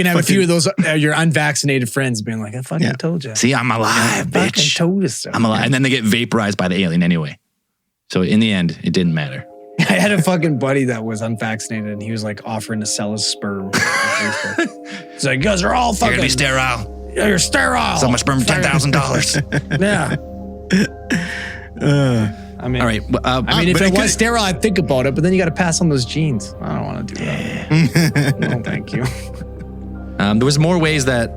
C: have a few of those your unvaccinated friends being like, "I fucking told you."
B: See, I'm alive, bitch.
C: I fucking told you so.
B: I'm alive, and then they get vaporized by the alien anyway. So in the end, it didn't matter.
C: I had a fucking buddy that was unvaccinated, and he was like offering to sell his sperm. He's like, "You guys are all fucking.
B: You're gonna be sterile.
C: Yeah, you're sterile.
B: So much sperm, $10,000.
C: Yeah." I mean,
B: all right.
C: If it was sterile, I'd think about it, but then you got to pass on those genes. I don't want to do that. No, thank you.
B: There was more ways that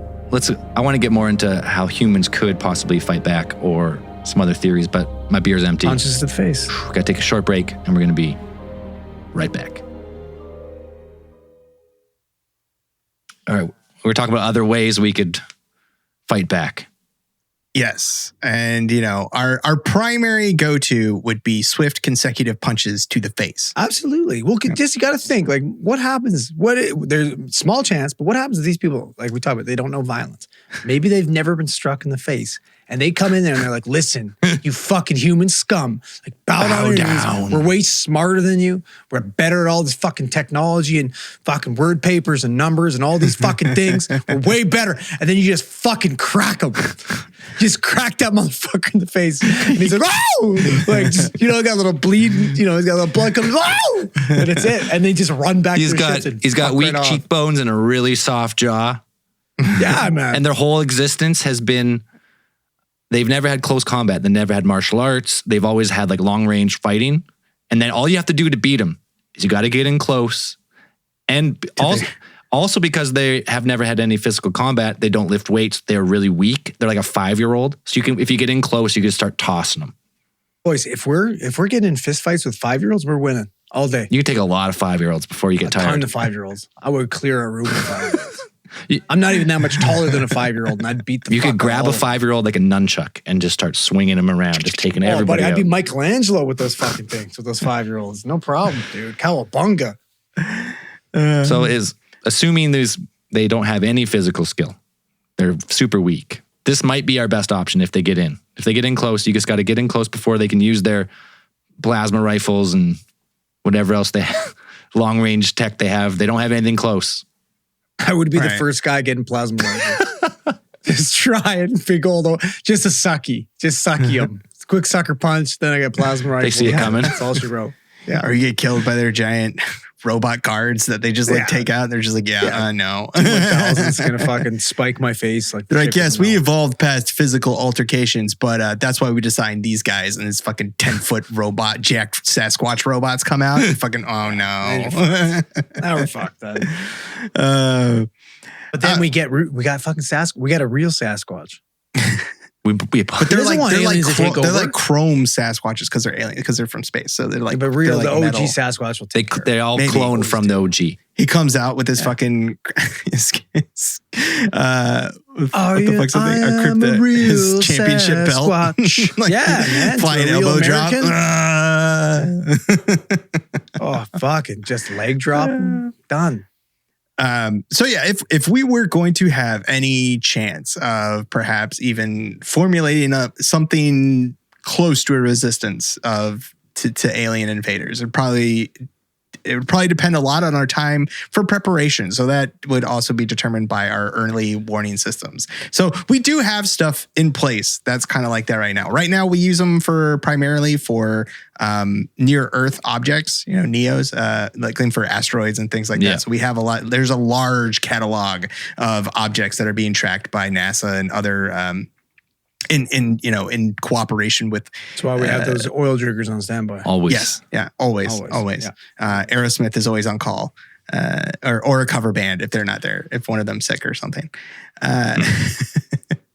B: I want to get more into how humans could possibly fight back or some other theories, but my beer's empty.
C: Punches to the face.
B: We got to take a short break, and we're going to be right back. All right. We're talking about other ways we could fight back.
D: Yes. And, our primary go-to would be swift consecutive punches to the face.
C: Absolutely. Well, you got to think, like, what happens? There's small chance, but what happens to these people? Like we talk about, they don't know violence. Maybe they've never been struck in the face. And they come in there and they're like, listen, you fucking human scum. Like, bow down. We're way smarter than you. We're better at all this fucking technology and fucking word papers and numbers and all these fucking things. We're way better. And then you just fucking crack them. Just crack that motherfucker in the face. And he's like, oh! Like, just, got a little bleed, he's got a little blood coming, oh! And it's it. And they just run back to their shits and
B: he's got weak cheekbones and a really soft jaw.
C: Yeah, man.
B: And their whole existence has been, they've never had close combat. They never had martial arts. They've always had like long range fighting. And then all you have to do to beat them is you got to get in close. And also because they have never had any physical combat, they don't lift weights. They're really weak. They're like a 5-year-old. So if you get in close, you can start tossing them.
C: Boys, if we're getting in fist fights with 5-year-olds, we're winning all day.
B: You can take a lot of 5-year-olds before you get tired.
C: A ton of 5-year-olds. I would clear a room with 5-year-olds. I'm not even that much taller than a 5-year-old, and I'd beat the
B: You could grab a 5-year-old like a nunchuck and just start swinging him around, just taking everybody
C: buddy,
B: out.
C: I'd be Michelangelo with those fucking things, with those 5-year-olds. No problem, dude. Cowabunga.
B: So assuming they don't have any physical skill, they're super weak. This might be our best option if they get in. If they get in close, you just got to get in close before they can use their plasma rifles and whatever else they have, long range tech they have. They don't have anything close.
C: I would be the first guy getting plasma rifles. Just try it, big old, just a sucky. Just sucky them. Quick sucker punch, then I get plasma rifle.
B: They see it coming.
C: That's all she wrote.
D: Yeah. Or you get killed by their giant robot guards that they just take out. They're just like, no.
C: 1,000's going to fucking spike my face. They're
D: like, yes, we evolved past physical altercations, but that's why we designed these guys. And this fucking 10-foot robot, jacked Sasquatch robots come out and fucking, oh no.
C: Now we're fucked then. But then we got fucking Sasquatch. We got a real Sasquatch.
D: But they're like chrome Sasquatches because they're alien, because they're from space. So they're like,
C: but real,
D: the
C: OG
D: metal.
C: Sasquatch will take care.
B: They're all cloned from the OG.
D: He comes out with his fucking what the fuck's the thing? His championship
C: Sasquatch.
D: belt.
C: Man.
D: Flying elbow
C: American?
D: drop.
C: Oh, fucking just leg drop. Done.
D: So yeah, if we were going to have any chance of perhaps even formulating up something close to a resistance to alien invaders, it'd probably it would probably depend a lot on our time for preparation. So that would also be determined by our early warning systems. So we do have stuff in place that's kind of like that right now. Right now, we use them primarily for near Earth objects, NEOs, like for asteroids and things like that. So we have there's a large catalog of objects that are being tracked by NASA and other in cooperation with.
C: That's why we have those oil driggers on standby.
B: Always.
D: Yes. Yeah. Always. Yeah. Aerosmith is always on call, or a cover band if they're not there, if one of them's sick or something.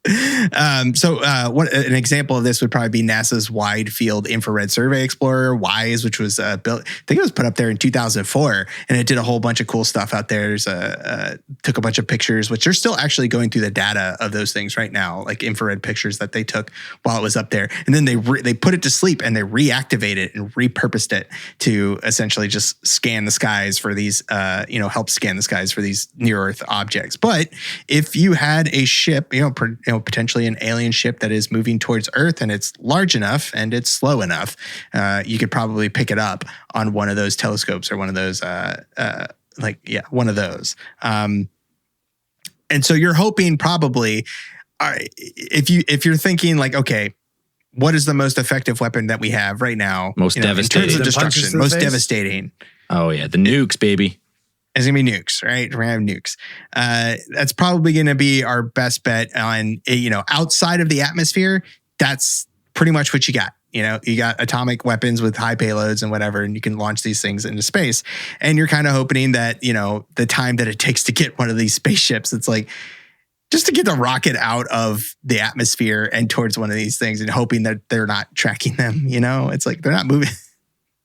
D: What an example of this would probably be NASA's Wide Field Infrared Survey Explorer, WISE, which was built, I think it was put up there in 2004, and it did a whole bunch of cool stuff out there. Took a bunch of pictures, which they're still actually going through the data of those things right now, like infrared pictures that they took while it was up there. And then they put it to sleep and they reactivated it and repurposed it to essentially just scan the skies for these, help scan the skies for these near Earth objects. But if you had a ship, potentially an alien ship that is moving towards Earth and it's large enough and it's slow enough, you could probably pick it up on one of those telescopes or one of those, one of those. And so you're hoping probably, if you're thinking like, okay, what is the most effective weapon that we have right now?
B: Most devastating.
D: In terms of destruction, most devastating.
B: Oh yeah, the nukes, baby.
D: It's going to be nukes, right? We're going to have nukes. That's probably going to be our best bet on, outside of the atmosphere. That's pretty much what you got. You got atomic weapons with high payloads and whatever, and you can launch these things into space. And you're kind of hoping that, the time that it takes to get one of these spaceships, it's like just to get the rocket out of the atmosphere and towards one of these things and hoping that they're not tracking them. It's like they're not moving.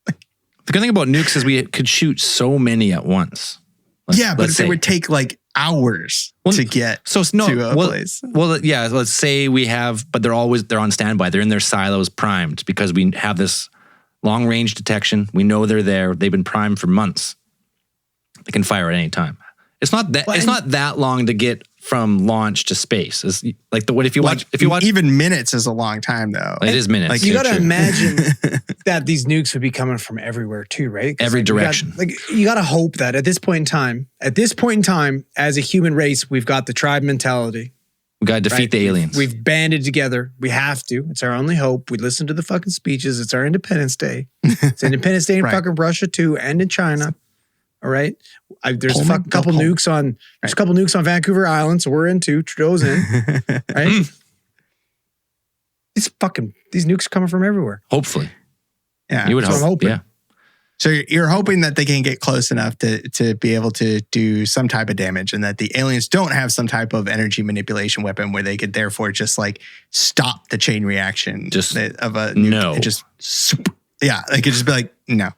B: The good thing about nukes is we could shoot so many at once.
D: But it would take like hours to get to a place.
B: Well, yeah, let's say we have, but they're on standby. They're in their silos primed because we have this long range detection. We know they're there. They've been primed for months. They can fire at any time. It's not that long to get from launch to space. It's like if you watch
D: even minutes is a long time though.
B: It is minutes.
C: Like you got to imagine that these nukes would be coming from everywhere too, right?
B: Every direction.
C: You got to hope that at this point in time, as a human race, we've got the tribe mentality.
B: We got to defeat the aliens.
C: We've banded together. We have to. It's our only hope. We listen to the fucking speeches. It's our Independence Day. It's Independence Day in fucking Russia too, and in China. All right. There's a couple nukes on Vancouver Island, so we're in too. Trudeau's in. Right? These nukes are coming from everywhere.
B: Hopefully.
D: Yeah.
B: You would hope.
C: I'm hoping.
B: Yeah.
D: So you're hoping that they can get close enough to be able to do some type of damage and that the aliens don't have some type of energy manipulation weapon where they could therefore just like stop the chain reaction of a nuke.
B: No.
D: It just, they could just be like, no.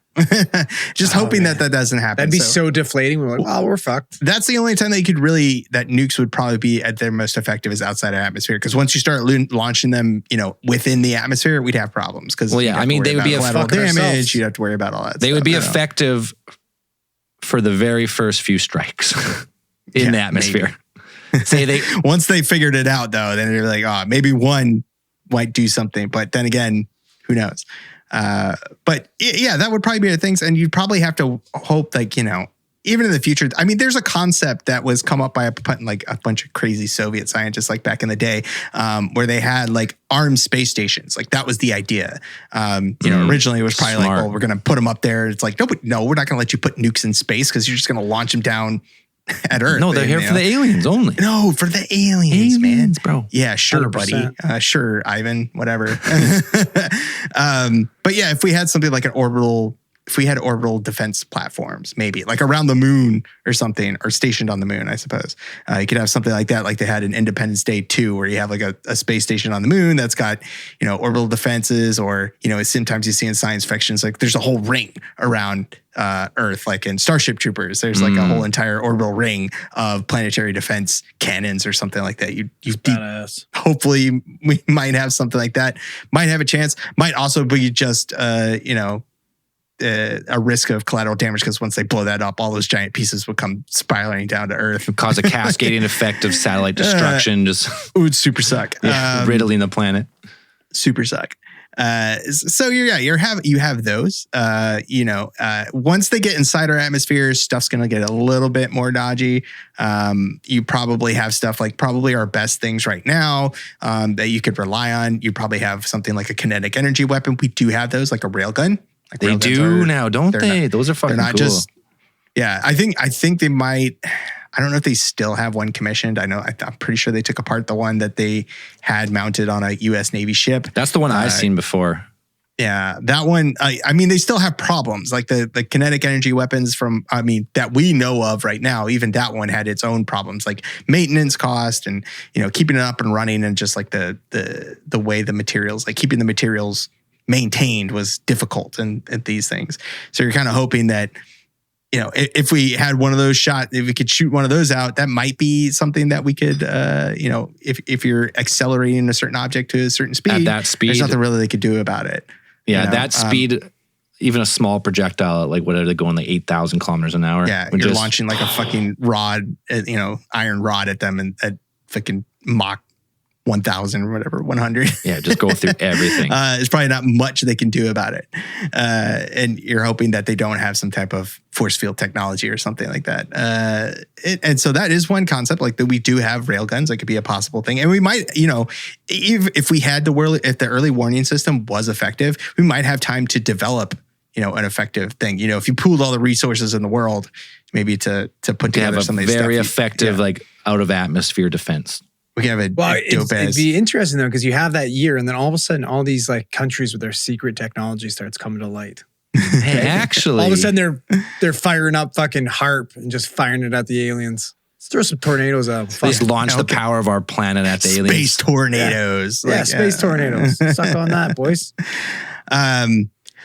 D: Just hoping that doesn't happen.
C: That'd be so deflating. We're like, well, we're fucked.
D: That's the only time that that nukes would probably be at their most effective is outside of atmosphere. Because once you start launching them, within the atmosphere, we'd have problems. Because
B: they would be
D: collateral damage. You'd have to worry about all that.
B: They would be effective for the very first few strikes in the atmosphere.
D: Once they figured it out, though, then they're like, maybe one might do something. But then again, who knows? But yeah, that would probably be the things. And you'd probably have to hope even in the future, I mean, there's a concept that was come up by a bunch of crazy Soviet scientists, like back in the day, where they had like armed space stations. Like that was the idea. Originally it was probably like, well, we're going to put them up there. It's like, no, we're not going to let you put nukes in space because you're just going to launch them down at Earth.
B: No, they're here for the aliens only.
D: No, for the aliens, man.
B: Bro.
D: Yeah, sure, 100%. Buddy. Sure, Ivan, whatever. But yeah, if we had something like orbital defense platforms, maybe like around the moon or something, or stationed on the moon, I suppose. You could have something like that, like they had in Independence Day 2, where you have like a space station on the moon that's got, orbital defenses, or, sometimes you see in science fictions, like there's a whole ring around Earth, like in Starship Troopers, there's like a whole entire orbital ring of planetary defense cannons or something like that. Hopefully we might have something like that. Might have a chance. Might also be just, a risk of collateral damage, because once they blow that up, all those giant pieces would come spiraling down to Earth.
B: Cause a cascading effect of satellite destruction. It
D: would super suck.
B: Riddling the planet.
D: Super suck. So you have those. Once they get inside our atmosphere, stuff's going to get a little bit more dodgy. You probably have stuff like probably our best things right now that you could rely on. You probably have something like a kinetic energy weapon. We do have those, like a railgun. Like
B: they do now, don't they? Those are fucking cool.
D: I think they might. I don't know if they still have one commissioned. I'm pretty sure they took apart the one that they had mounted on a U.S. Navy ship.
B: That's the one I've seen before.
D: Yeah, that one. I mean, they still have problems. Like the kinetic energy weapons that we know of right now. Even that one had its own problems, like maintenance cost and keeping it up and running, and just like the way the materials, like keeping the materials maintained, was difficult and these things. So you're kind of hoping that. If we had one of those if we could shoot one of those out, that might be something that we could, if you're accelerating a certain object to a certain speed,
B: at that speed,
D: there's nothing really they could do about it.
B: Yeah, that speed, even a small projectile, like what are they going, like 8,000 kilometers an hour?
D: Yeah, you're launching like a fucking rod, iron rod at them and at fucking Mach 1,000 or whatever, 100.
B: Yeah, just go through everything.
D: There's probably not much they can do about it. And you're hoping that they don't have some type of force field technology or something like that. And so that is one concept, like that we do have railguns. That could be a possible thing. And we might, if we had if the early warning system was effective, we might have time to develop, an effective thing. If you pooled all the resources in the world, maybe to put together some of these
B: very effective, like out of atmosphere defense.
D: We can have
C: it'd be interesting though, because you have that year, and then all of a sudden, all these like countries with their secret technology starts coming to light.
B: Hey, actually,
C: all of a sudden they're firing up fucking HARP and just firing it at the aliens. Let's throw some tornadoes out.
B: Just launch the power of our planet at the aliens.
D: Space tornadoes.
C: Yeah, space tornadoes. Suck on that, boys.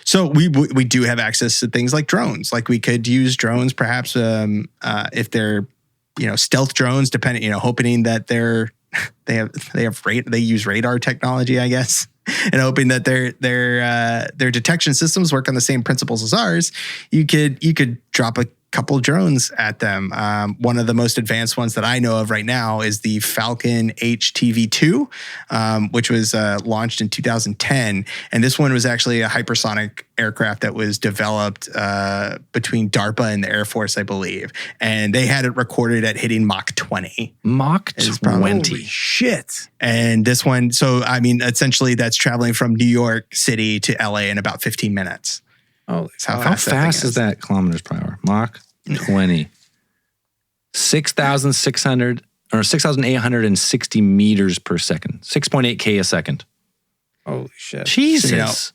D: So we do have access to things like drones. Like we could use drones, perhaps if they're stealth drones, depending hoping that they use radar technology, I guess, and hoping that their detection systems work on the same principles as ours. You could drop a couple drones at them. One of the most advanced ones that I know of right now is the Falcon HTV-2, which was launched in 2010. And this one was actually a hypersonic aircraft that was developed between DARPA and the Air Force, I believe. And they had it recorded at hitting Mach 20.
B: Mach 20.
C: Shit.
D: And this one, so I mean, essentially that's traveling from New York City to LA in about 15 minutes.
C: Oh,
B: how fast is that kilometers per hour? Mach 20. 6,600 or 6,860 meters per second. 6.8 K a second.
C: Holy shit.
B: Jesus.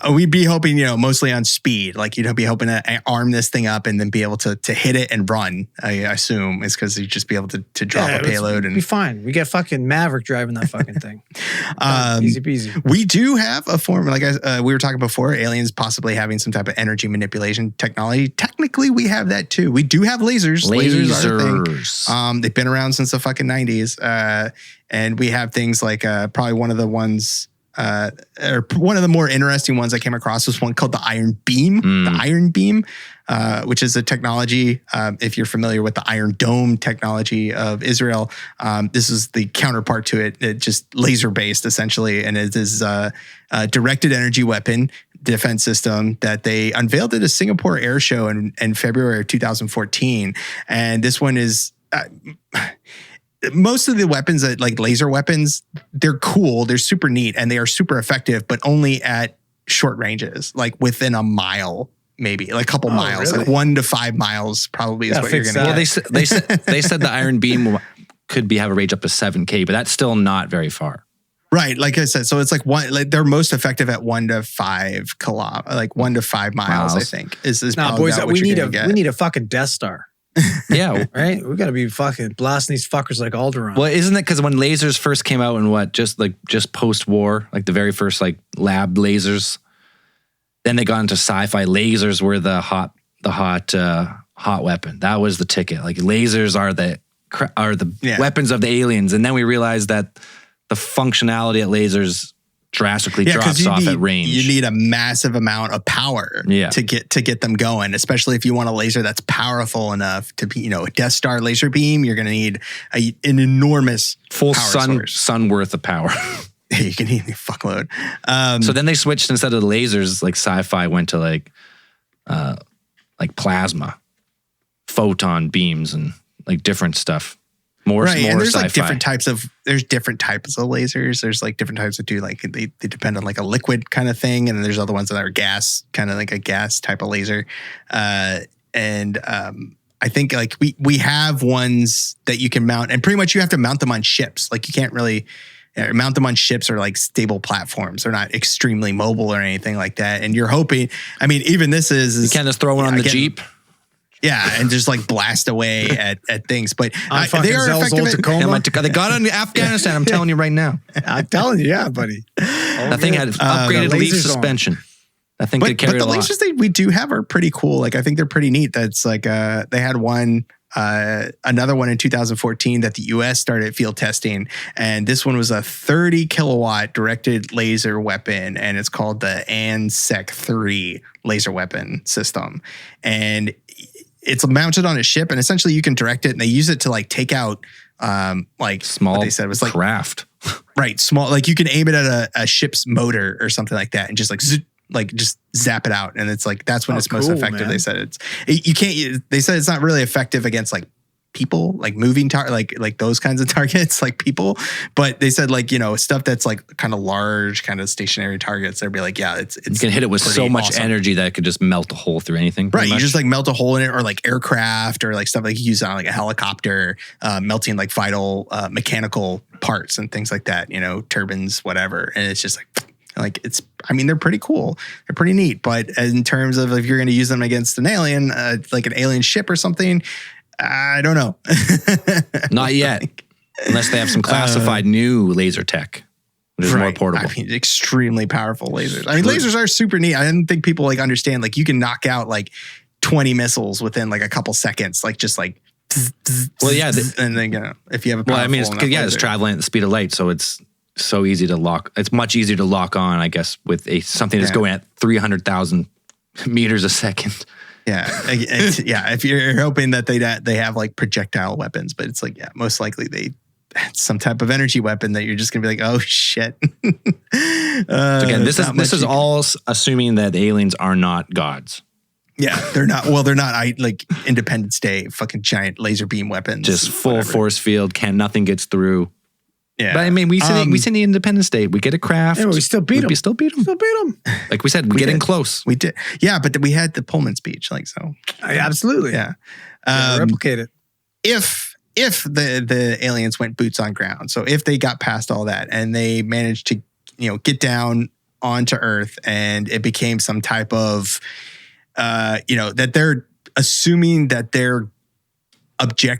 D: We'd be hoping, mostly on speed. Like you'd be hoping to arm this thing up and then be able to hit it and run, I assume, is because you'd just be able to drop a payload. And
C: be fine. We get fucking Maverick driving that fucking thing. Easy peasy.
D: We do have a form, like we were talking before, aliens possibly having some type of energy manipulation technology. Technically, we have that too. We do have lasers. Lasers are a thing. They've been around since the fucking 90s. And we have things like probably one of the ones... or one of the more interesting ones I came across was one called the Iron Beam. The Iron Beam, which is a technology, if you're familiar with the Iron Dome technology of Israel, this is the counterpart to it. It's just laser-based, essentially, and it is a directed energy weapon defense system that they unveiled at a Singapore air show in February of 2014. And this one is... most of the weapons, like laser weapons, they're cool, they're super neat, and they are super effective, but only at short ranges, like within a mile, maybe like a couple miles, really? Like 1 to 5 miles probably is what you're going to get.
B: Well, they said the Iron Beam could have a range up to 7K, but that's still not very far.
D: Right, like I said, so it's like they're most effective at 1 to 5 miles. I think is
C: boys. We need a fucking Death Star.
B: Yeah.
C: Right? We got to be fucking blasting these fuckers like Alderaan.
B: Well, isn't it because when lasers first came out and just post-war, like the very first like lab lasers, then they got into sci-fi. Lasers were the hot weapon. That was the ticket. Like lasers are the weapons of the aliens. And then we realized that the functionality at lasers drastically drops off at range.
D: You need a massive amount of power to get them going, especially if you want a laser that's powerful enough to be, a Death Star laser beam. You're going to need an enormous
B: full sun worth of power.
D: you can eat a fuckload.
B: So then they switched, instead of the lasers, like sci-fi went to like plasma, photon beams, and like different stuff. More
D: and there's
B: sci-fi.
D: like different types of lasers. There's like different types that do like they depend on like a liquid kind of thing, and then there's other ones that are gas, kind of like a gas type of laser. I think like we have ones that you can mount, and pretty much you have to mount them on ships. Like you can't really mount them on ships or like stable platforms. They're not extremely mobile or anything like that. And you're hoping, I mean, even this is
B: you can't just throw one on the Jeep.
D: Yeah, and just like blast away at things. But they are
C: Zell's
D: effective.
C: old Tacoma.
B: They got it in Afghanistan. I'm telling you right now.
C: I'm telling you, yeah, buddy.
B: That thing had upgraded leaf suspension. I think they carry a lot.
D: But the lasers we do have are pretty cool. Like I think they're pretty neat. That's like they had one. Another one in 2014 that the US started field testing. And this one was a 30 kilowatt directed laser weapon. And it's called the ANSEC-3 laser weapon system. And it's mounted on a ship, and essentially you can direct it, and they use it to like take out like
B: small,
D: what they said was like
B: craft.
D: Right. Small, like you can aim it at a ship's motor or something like that and just like just zap it out. And it's like, that's when it's most effective. Man. They said they said it's not really effective against like people, like moving like those kinds of targets, like people. But they said like, stuff that's like kind of large, kind of stationary targets. They'd be like, yeah, it's
B: you can hit it with so much energy that it could just melt a hole through anything.
D: Right. You just like melt a hole in it, or like aircraft, or like stuff like you use on like a helicopter, melting like vital mechanical parts and things like that, turbines, whatever. And it's just like it's, I mean, they're pretty cool. They're pretty neat. But in terms of if you're going to use them against an alien, like an alien ship or something, I don't know.
B: Not yet. Unless they have some classified new laser tech, which is more portable.
D: I mean, extremely powerful lasers. I mean, lasers are super neat. I didn't think people like understand, like you can knock out like 20 missiles within like a couple seconds, like just like.
B: Well, yeah.
D: And then, if you have a
B: well, I mean, it's traveling at the speed of light. So it's so easy to lock. It's much easier to lock on, I guess, with something that's going at 300,000 meters a second.
D: Yeah, if you're hoping that they have like projectile weapons, but it's like, yeah, most likely they some type of energy weapon that you're just gonna be like, oh shit.
B: So again, this is all assuming that aliens are not gods.
D: Yeah, they're not. Well, they're not like Independence Day fucking giant laser beam weapons.
B: Just full force field, nothing gets through.
D: Yeah,
B: but I mean, we seen the Independence Day. We get a craft.
C: Yeah, we still beat them.
B: We still beat them. Like we said, we get in close.
D: We did. Yeah, but we had the Pullman speech, like so.
C: Absolutely.
D: Yeah.
C: Replicate it.
D: If the aliens went boots on ground, so if they got past all that and they managed to get down onto Earth, and it became some type of that they're assuming that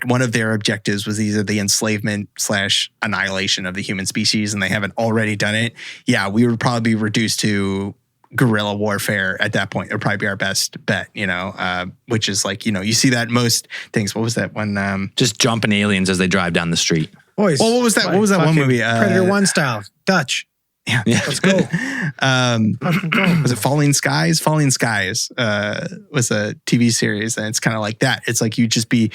D: one of their objectives was either the enslavement / annihilation of the human species, and they haven't already done it. Yeah, we would probably be reduced to guerrilla warfare at that point. It would probably be our best bet, which is like, you see that in most things. What was that one?
B: Just jumping aliens as they drive down the street.
C: Boys,
D: well, what was that? What was that one movie?
C: Predator 1 style, Dutch.
D: Yeah.
C: Let's go.
D: Was it Falling Skies? Falling Skies was a TV series, and it's kind of like that. It's like you just be,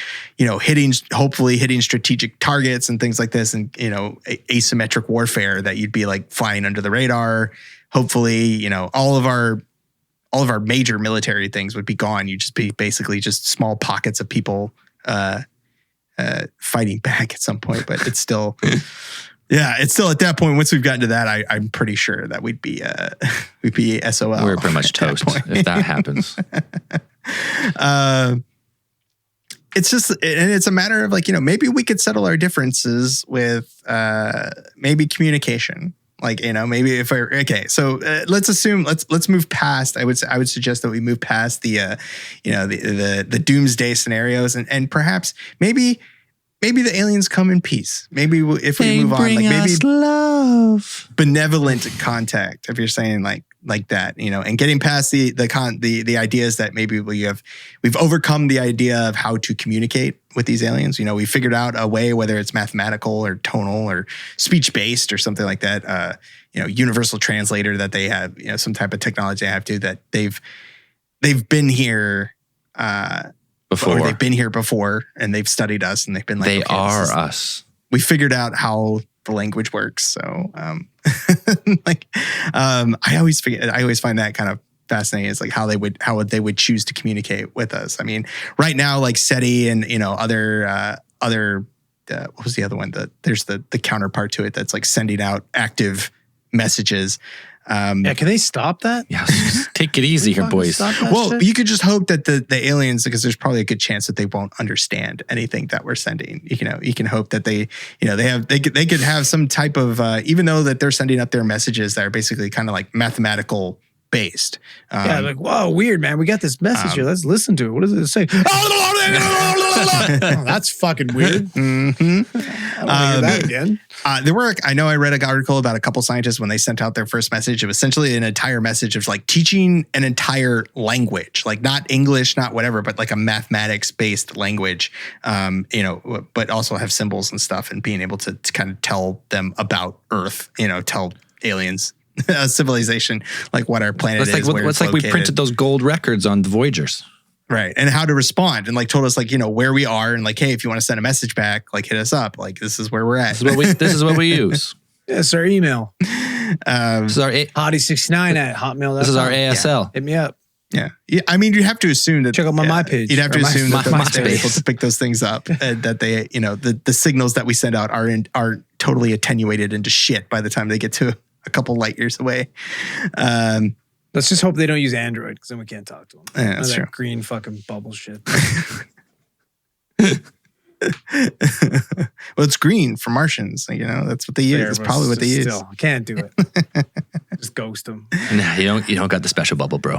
D: hopefully hitting strategic targets and things like this, and asymmetric warfare that you'd be like flying under the radar. Hopefully, all of our major military things would be gone. You'd just be basically just small pockets of people fighting back at some point, but it's still. Yeah, it's still at that point. Once we've gotten to that, I'm pretty sure that we'd be SOL.
B: We're pretty much toast if that happens.
D: It's just, and it's a matter of like, maybe we could settle our differences with maybe communication. Like, maybe if so let's assume, let's move past. I would suggest that we move past the the doomsday scenarios, and perhaps maybe the aliens come in peace. Maybe if we move on, like maybe
B: love,
D: benevolent contact. If you're saying like that, and getting past the ideas that maybe we've overcome the idea of how to communicate with these aliens. We figured out a way, whether it's mathematical or tonal or speech based or something like that. Universal translator that they have. Some type of technology they have to that they've been here.
B: Before.
D: Or they've been here before, and they've studied us, and they've been like,
B: they are us.
D: We figured out how the language works. So I always find that kind of fascinating. It's like how they would choose to communicate with us. I mean, right now, like SETI and other what was the other one? There's the counterpart to it that's like sending out active messages.
C: Can they stop that?
B: Yeah, take it easy here, boys.
D: Well,
C: shit?
D: you could just hope that the aliens, because there's probably a good chance that they won't understand anything that we're sending. You can hope that they could have some type of even though that they're sending up their messages that are basically kind of like mathematical based.
C: Like, whoa, weird, man. We got this message here. Let's listen to it. What does it say? Oh, that's fucking weird.
D: Mm-hmm.
C: I don't want to hear that again.
D: I read an article about a couple scientists when they sent out their first message. It was essentially an entire message of like teaching an entire language, like not English, not whatever, but like a mathematics based language, but also have symbols and stuff, and being able to kind of tell them about Earth, tell aliens, a civilization, like what our planet is.
B: What's like we printed those gold records on the Voyagers.
D: Right. And how to respond, and like told us like, where we are, and like, hey, if you want to send a message back, like hit us up. Like, this is where we're at.
B: This is what we use.
C: It's our email.
B: This is our
C: hottie69@hotmail.com.
B: This is our ASL.
C: Hit me up.
D: Yeah. I mean, you have to assume that.
C: Check out my page.
D: You'd have to assume that they're
B: MySpace.
D: able to pick those things up, and that they, the signals that we send out are totally attenuated into shit by the time they get to a couple light years away.
C: Let's just hope they don't use Android, because then we can't talk to them.
D: Yeah, that's true.
C: Green fucking bubble shit.
D: Well, it's green for Martians. That's what they use. That's probably what they use.
C: Still, I can't do it. Just ghost them.
B: Nah, you don't got the special bubble, bro.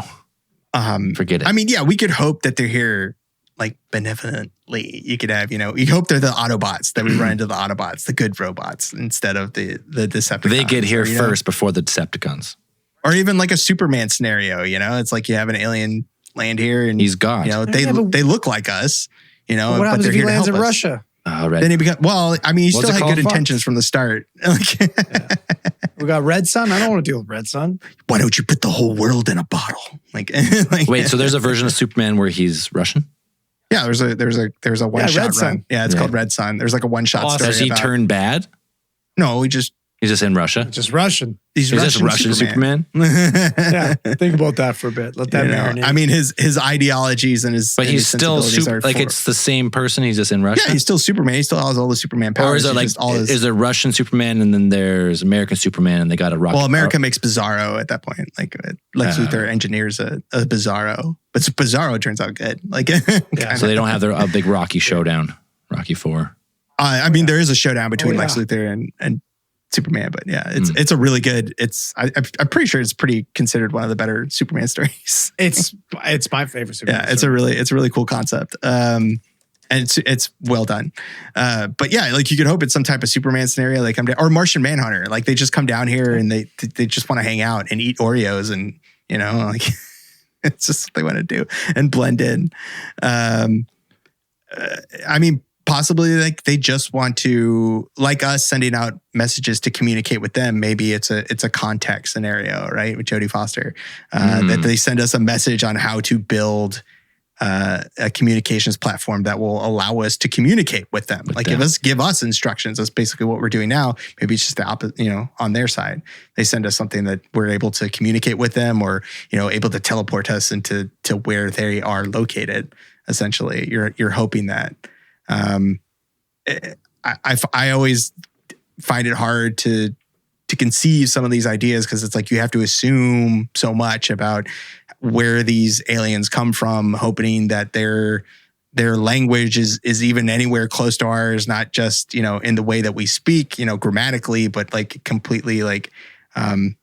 B: Forget it.
D: I mean, yeah, we could hope that they're here like benevolently. You could have, you hope they're the Autobots, that we run into the Autobots, the good robots, instead of the Decepticons.
B: They get here first before the Decepticons.
D: Or even like a Superman scenario, it's like you have an alien land here and
B: he's God.
D: They look like us,
C: What
D: but
C: happens
D: they're
C: if he
D: here to
C: lands
D: help
C: in
D: us.
C: Russia?
B: Right.
D: Then he still had good intentions from the start.
C: We got Red Sun. I don't want to deal with Red Sun.
D: Why don't you put the whole world in a bottle?
B: Wait, so there's a version of Superman where he's Russian?
D: Yeah, there's a one shot
C: Red Sun.
D: run. Yeah, it's called Red Sun. There's like a one shot story.
B: Does he turn bad?
D: No,
B: He's just in Russia.
C: Just Russian.
D: He's
B: just Russian Superman.
C: Yeah, think about that for a bit. Let that marinate.
D: I mean, his ideologies and his
B: But he's
D: his
B: still
D: sensibilities
B: it's the same person. He's just in Russia.
D: Yeah, he's still Superman. He still has all the Superman powers.
B: Or is there is there Russian Superman and then there's American Superman and they got a rocket?
D: Well, America makes Bizarro at that point. Like Lex Luthor engineers a Bizarro, but Bizarro turns out good.
B: So they don't have a big Rocky showdown. Rocky 4.
D: I mean, there is a showdown between Lex Luthor and Superman, but yeah, it's a really good. I'm pretty sure it's pretty considered one of the better Superman stories.
C: It's my favorite Superman.
D: Yeah, it's a really cool concept. And it's well done. But yeah, like you could hope it's some type of Superman scenario. They come down, or Martian Manhunter. Like they just come down here and they just want to hang out and eat Oreos and it's just what they want to do and blend in. I mean, possibly like they just want to, like us sending out messages to communicate with them. Maybe it's a context scenario, right? With Jodie Foster, that they send us a message on how to build a communications platform that will allow us to communicate with them. Give us instructions. That's basically what we're doing now. Maybe it's just the opposite, on their side. They send us something that we're able to communicate with them, or, able to teleport us into where they are located. Essentially, you're hoping that. I always find it hard to conceive some of these ideas, because it's like you have to assume so much about where these aliens come from, hoping that their language is even anywhere close to ours, not just in the way that we speak, grammatically, but like completely like one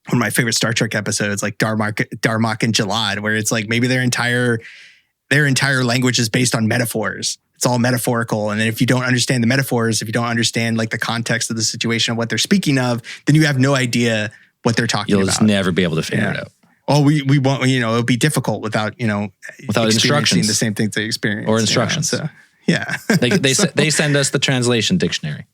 D: of my favorite Star Trek episodes, like Darmok and Jalad, where it's like maybe their entire language is based on metaphors. It's all metaphorical. And then if you don't understand the metaphors, if you don't understand like the context of the situation of what they're speaking of, then you have no idea what they're talking about.
B: You'll just never be able to figure it out.
D: Oh, we won't, it'll be difficult without
B: instructions,
D: the same things they experience.
B: Or instructions.
D: So, yeah.
B: They send us the translation dictionary.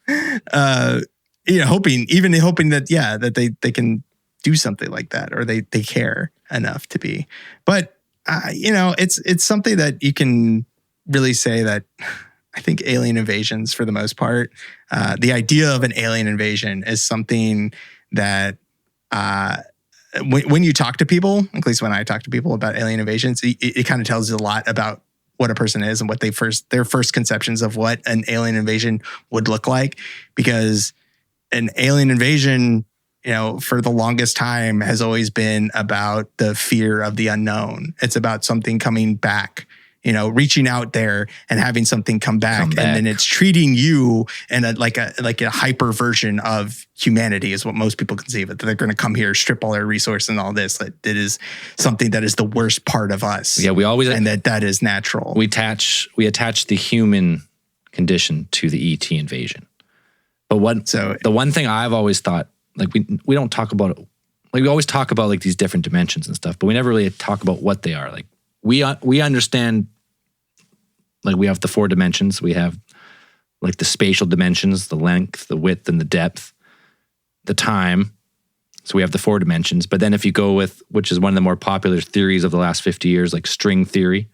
D: Hoping that they can do something like that, or they care enough to be. But, it's something that you can really say that I think alien invasions for the most part. The idea of an alien invasion is something that when you talk to people, at least when I talk to people about alien invasions, it kind of tells you a lot about what a person is and what their first conceptions of what an alien invasion would look like. Because an alien invasion, for the longest time has always been about the fear of the unknown. It's about something coming back, reaching out there and having something come back. And then it's treating you in like a hyper version of humanity is what most people conceive of. They're going to come here, strip all our resources and all this. That it is something that is the worst part of us.
B: Yeah, we always
D: and that is natural.
B: We attach the human condition to the ET invasion. But the one thing I've always thought, like we don't talk about it. Like we always talk about like these different dimensions and stuff, but we never really talk about what they are. Like we understand, like we have the 4 dimensions. We have like the spatial dimensions, the length, the width, and the depth, the time. So we have the 4 dimensions. But then if you go with, which is one of the more popular theories of the last 50 years, like string theory,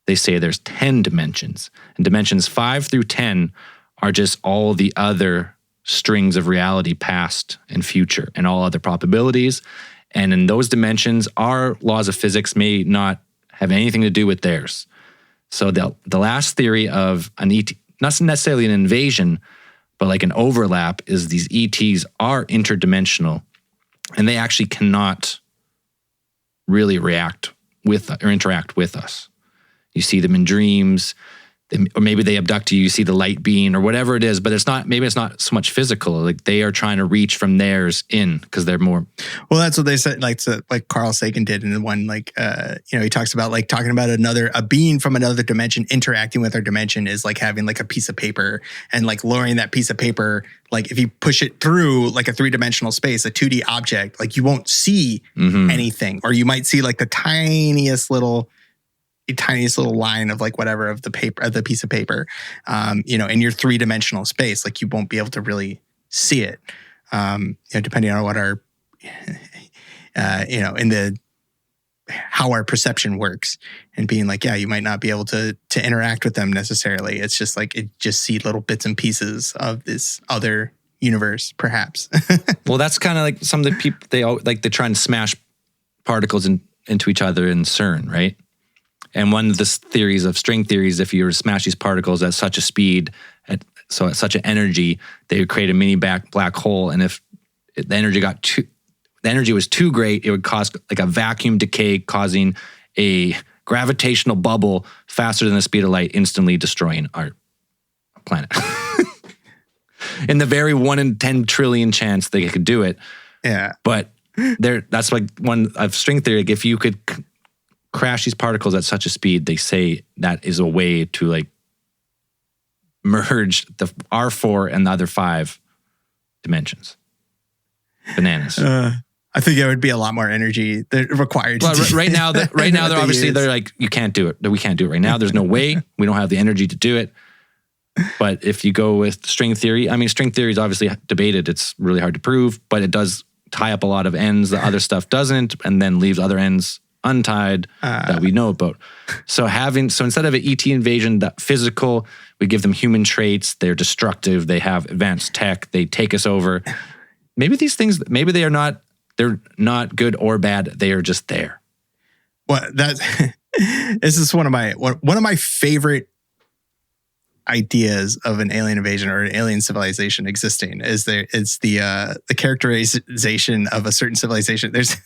B: they say there's 10 dimensions. And dimensions 5 through 10 are just all the other strings of reality, past and future, and all other probabilities. And in those dimensions, our laws of physics may not have anything to do with theirs. So the last theory of an ET, not necessarily an invasion, but like an overlap, is these ETs are interdimensional, and they actually cannot really react with or interact with us. You see them in dreams, or maybe they abduct you, you see the light beam or whatever it is, but maybe it's not so much physical. Like they are trying to reach from theirs in because they're more.
D: Well, that's what they said, like Carl Sagan did in the one, he talks about like talking about a being from another dimension interacting with our dimension is like having like a piece of paper and like lowering that piece of paper. Like if you push it through like a 3-dimensional space, a 2D object, like you won't see anything, or you might see like the tiniest little line of like whatever of the paper, of the piece of paper, in your 3-dimensional space, like you won't be able to really see it, depending on what our, how our perception works, and being like, yeah, you might not be able to interact with them necessarily. It's just like, it just see little bits and pieces of this other universe, perhaps.
B: Well, that's kind of like some of the people, they're trying to smash particles into each other in CERN, right? And one of the theories of string theories, if you were to smash these particles at such a speed, at such an energy, they would create a mini black hole. And if the energy was too great, it would cause like a vacuum decay, causing a gravitational bubble faster than the speed of light, instantly destroying our planet. In the very 1 in 10 trillion chance they could do it.
D: Yeah.
B: But that's like one of string theory. Like if you could crash these particles at such a speed, they say that is a way to like merge the R4 and the other 5 dimensions. Bananas.
D: I think it would be a lot more energy required.
B: Well, right now, they're obviously they're like, you can't do it. We can't do it right now. There's no way. We don't have the energy to do it. But if you go with string theory, I mean, string theory is obviously debated. It's really hard to prove, but it does tie up a lot of ends. The other stuff doesn't, and then leaves other ends untied that we know about. So instead of an ET invasion, that physical, we give them human traits. They're destructive. They have advanced tech. They take us over. Maybe these things, they're not good or bad. They are just there.
D: Well, this is one of my favorite ideas of an alien invasion or an alien civilization existing. It's the characterization of a certain civilization. There's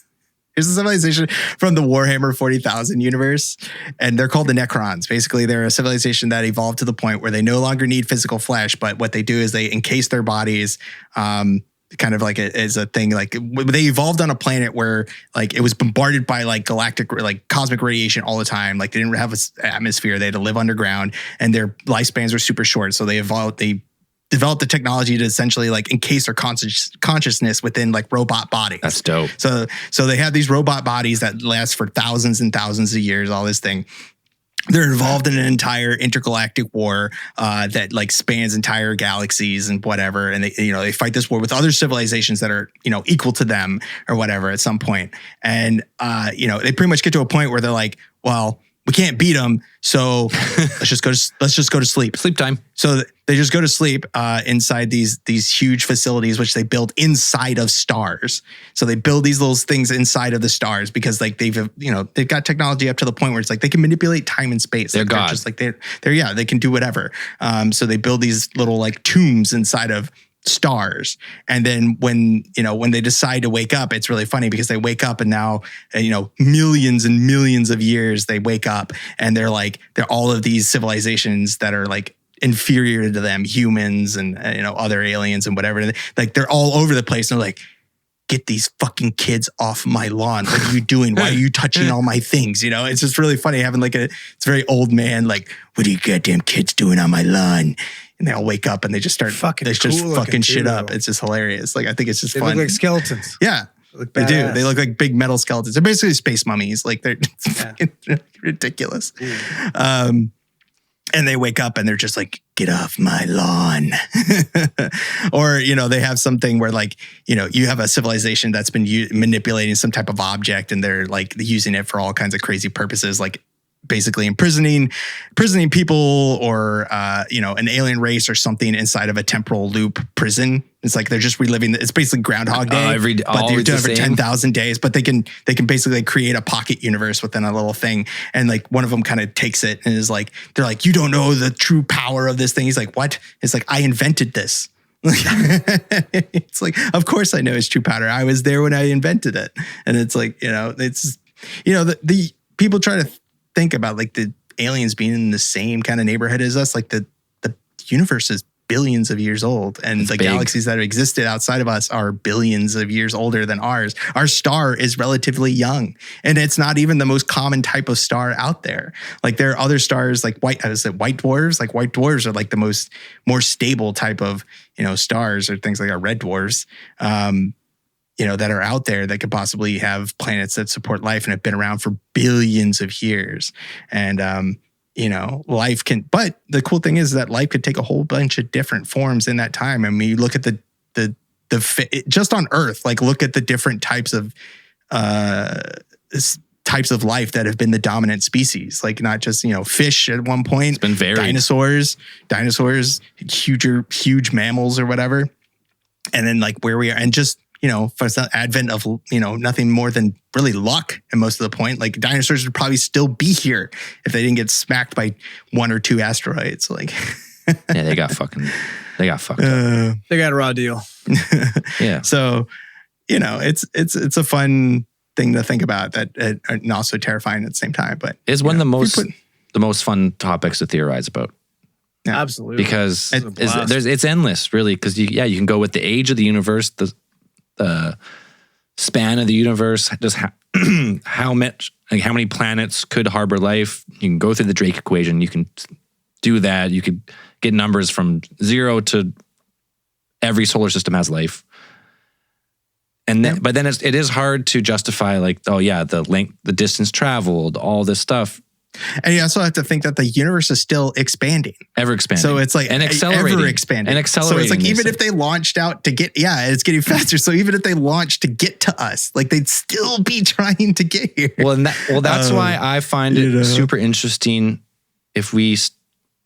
D: a civilization from the Warhammer 40,000 universe, and they're called the Necrons. Basically, they're a civilization that evolved to the point where they no longer need physical flesh, but what they do is they encase their bodies, kind of like as a thing. Like they evolved on a planet where like it was bombarded by like galactic, like cosmic radiation all the time. Like they didn't have an atmosphere. They had to live underground, and their lifespans were super short. So they developed the technology to essentially like encase their consciousness within like robot bodies.
B: That's dope.
D: So they have these robot bodies that last for thousands and thousands of years, all this thing. They're involved in an entire intergalactic war that like spans entire galaxies and whatever. And they fight this war with other civilizations that are, equal to them or whatever at some point. And, they pretty much get to a point where they're like, well, we can't beat them. So let's just go to sleep.
B: Sleep time.
D: So they just go to sleep inside these huge facilities, which they build inside of stars. So they build these little things inside of the stars because like they've got technology up to the point where it's like they can manipulate time and space.
B: They're
D: like,
B: God.
D: They're just like they can do whatever. So they build these little like tombs inside of stars. And then when they decide to wake up, it's really funny because they wake up and now, millions and millions of years they wake up and they're all of these civilizations that are like inferior to them, humans and, other aliens and whatever. Like they're all over the place and they're like, get these fucking kids off my lawn. What are you doing? Why are you touching all my things? It's just really funny having it's a very old man, like, what are you goddamn kids doing on my lawn? And they all wake up and they just start fucking shit up. It's just hilarious. Like, I think it's just fun.
C: They look like skeletons.
D: Yeah, they do. They look like big metal skeletons. They're basically space mummies. Like they're fucking ridiculous. And they wake up and they're just like, get off my lawn. Or, they have something where like, you have a civilization that's been manipulating some type of object and they're like using it for all kinds of crazy purposes, like basically imprisoning people or, an alien race or something inside of a temporal loop prison. It's like they're just reliving. It's basically Groundhog Day, but they're doing it for 10,000 days. But they can basically create a pocket universe within a little thing. And like one of them kind of takes it and is like, they're like, you don't know the true power of this thing. He's like, what? It's like, I invented this. It's like, of course I know it's true power. I was there when I invented it. And it's like, it's the people try to think about like the aliens being in the same kind of neighborhood as us. Like the universe is billions of years old and the galaxies that have existed outside of us are billions of years older than ours. Our star is relatively young and it's not even the most common type of star out there. Like there are other stars like white dwarfs. Like white dwarfs are like the more stable type of, stars or things like our red dwarfs, that are out there that could possibly have planets that support life and have been around for billions of years. And, life can, but the cool thing is that life could take a whole bunch of different forms in that time. I mean, you look at just on Earth, like look at the different types of life that have been the dominant species, like not just, fish at one point,
B: it's been varied.
D: Dinosaurs, huge mammals or whatever. And then like where we are and just, for the advent of, nothing more than really luck. And most of the point, like dinosaurs would probably still be here if they didn't get smacked by 1 or 2 asteroids. Like,
B: yeah, they got fucked up. They
C: got a raw deal.
B: Yeah.
D: So, it's a fun thing to think about that and also terrifying at the same time. But
B: it's one of the most fun topics to theorize about.
C: Yeah. Absolutely.
B: Because it's endless, really. Because you can go with the age of the universe, the span of the universe, just how many planets could harbor life. You can go through the Drake equation. You can do that. You could get numbers from 0 to every solar system has life. And then, but then it is hard to justify like, oh yeah, the length, the distance traveled, all this stuff.
D: And you also have to think that the universe is still expanding.
B: Ever expanding.
D: So it's like
B: ever
D: expanding.
B: And accelerating.
D: So it's like even if they launched out to get, it's getting faster. So even if they launched to get to us, like they'd still be trying to get here.
B: Well, that's why I find it super interesting if we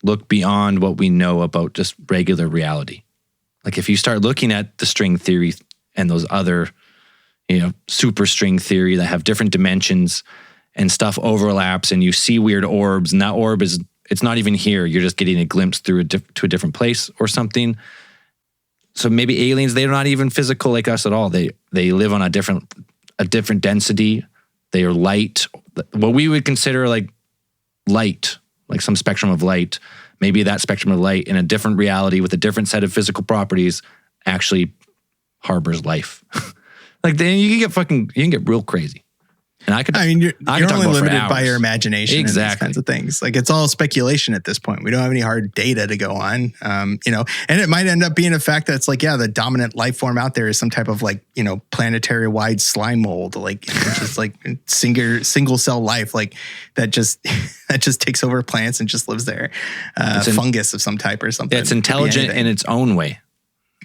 B: look beyond what we know about just regular reality. Like if you start looking at the string theory and those other, super string theory that have different dimensions and stuff overlaps and you see weird orbs and that orb it's not even here. You're just getting a glimpse through to a different place or something. So maybe aliens, they're not even physical like us at all. They live on a different density. They are light. What we would consider like light, like some spectrum of light, maybe that spectrum of light in a different reality with a different set of physical properties actually harbors life. Like then you can get real crazy. And
D: you're only limited by your imagination.
B: Exactly.
D: And these kinds of things. Like it's all speculation at this point. We don't have any hard data to go on. And it might end up being a fact that it's like, the dominant life form out there is some type of like, planetary wide slime mold, like just like single cell life, like that just takes over plants and just lives there. Fungus of some type or something.
B: It's intelligent in its own way.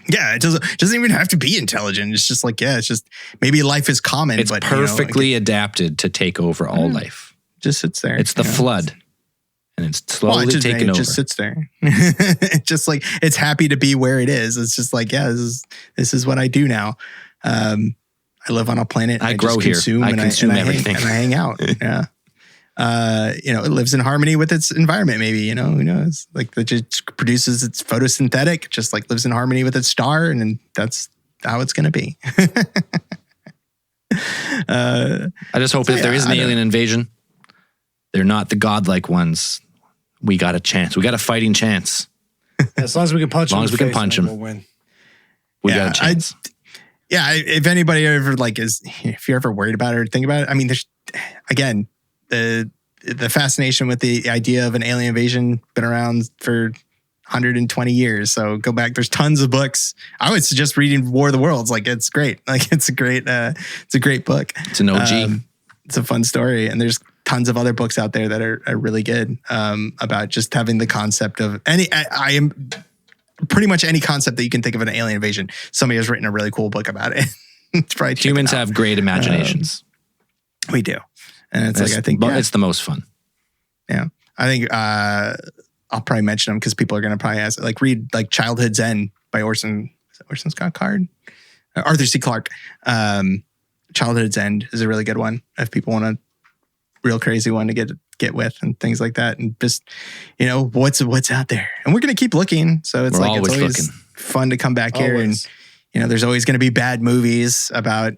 D: Yeah, it doesn't even have to be intelligent. It's just like, it's just maybe life is common.
B: It's
D: but
B: perfectly adapted to take over all life.
D: Just sits there.
B: It's the flood. And it's slowly taking over.
D: It just sits there. It's just like, it's happy to be where it is. It's just like, yeah, this is what I do now. I live on a planet.
B: I grow
D: just
B: here. I consume everything.
D: And I hang out. Yeah. It lives in harmony with its environment, maybe, who knows? Like it just produces its photosynthetic, just like lives in harmony with its star. And then that's how it's going to be.
B: I just hope if there is an alien invasion, they're not the godlike ones. We got a chance. We got a fighting chance.
C: As long as we can punch them.
B: As long as we can punch them,
C: we'll win.
B: We got a chance.
D: If anybody ever if you're ever worried about it or think about it, I mean, there's, again, the fascination with the idea of an alien invasion been around for 120 years. So go back. There's tons of books. I would suggest reading War of the Worlds. Like it's great. Like it's a great book. It's
B: an OG.
D: It's a fun story. And there's tons of other books out there that are really good about just having the concept of I am pretty much any concept that you can think of an alien invasion. Somebody has written a really cool book about it.
B: Humans have great imaginations.
D: We do. And it's I think
B: it's the most fun.
D: Yeah. I think I'll probably mention them because people are going to probably ask, read Childhood's End by Orson Scott Card? Arthur C. Clarke. Childhood's End is a really good one if people want a real crazy one to get with and things like that. And just, what's out there. And we're going to keep looking. So it's always looking. Fun to come back here. And, there's always going to be bad movies about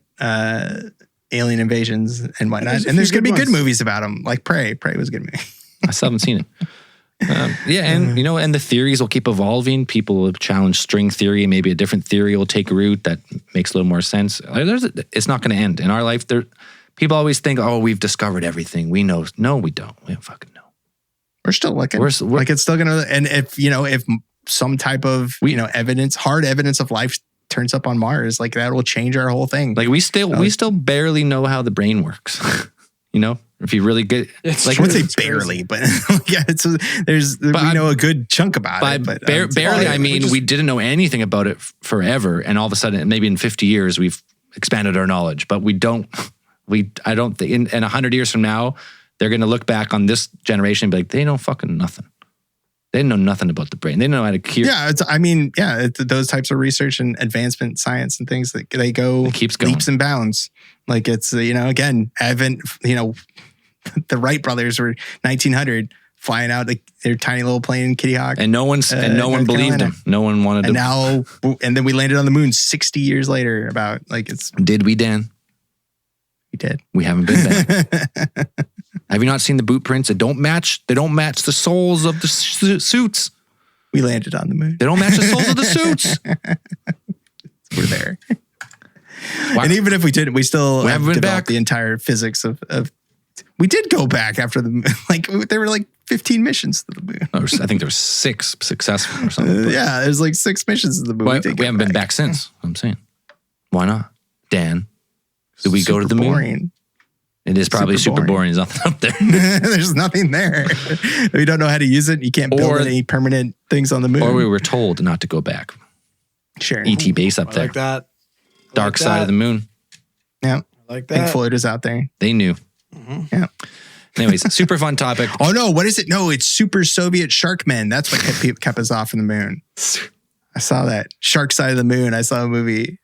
D: alien invasions and whatnot. And there's going to be good movies about them, like Prey. Prey was a good movie.
B: I still haven't seen it. And the theories will keep evolving. People will challenge string theory. Maybe a different theory will take root that makes a little more sense. It's not going to end. In our life, people always think, oh, we've discovered everything. We know. No, we don't. We don't fucking know.
D: We're still looking. We're it's still going to, and if some type of, hard evidence of life turns up on Mars, that will change our whole thing.
B: We still barely know how the brain works. If you really get,
D: I wouldn't say barely, but we know a good chunk about it. But
B: barely, I mean, we didn't know anything about it forever, and all of a sudden, maybe in 50 years, we've expanded our knowledge. But I don't think in 100 years from now, they're going to look back on this generation and be like, they know fucking nothing. They know nothing about the brain. They know how to cure.
D: Yeah, those types of research and advancement science and things that they go
B: keeps going.
D: Leaps and bounds. It's again, the Wright brothers were 1900 flying out their tiny little plane Kitty Hawk,
B: and no one believed them. No one wanted to.
D: And then we landed on the moon 60 years later.
B: Did we, Dan?
D: We did.
B: We haven't been back. Have you not seen the boot prints? They don't match the soles of the suits.
D: We landed on the moon.
B: They don't match the soles of the suits.
D: We're there. Wow. And even if we didn't, we still haven't developed the entire physics of. We did go back after there were 15 missions to the moon.
B: I think there were 6 successful or something.
D: There's 6 missions to the moon.
B: We haven't been back since. I'm saying, why not, Dan? Did we go to the moon?
D: Boring.
B: It is probably super boring. There's nothing up there.
D: There's nothing there. We don't know how to use it. You can't build any permanent things on the moon.
B: Or we were told not to go back.
D: Sure.
B: ET base up there.
C: Like that.
B: Dark side of the moon.
D: Yeah.
C: I like that.
D: Pink Floyd is out there.
B: They knew.
D: Mm-hmm. Yeah.
B: Anyways, super fun topic.
D: Oh no, what is it? No, it's Super Soviet Shark Men. That's what kept us off in the moon. I saw that. Shark Side of the Moon. I saw a movie.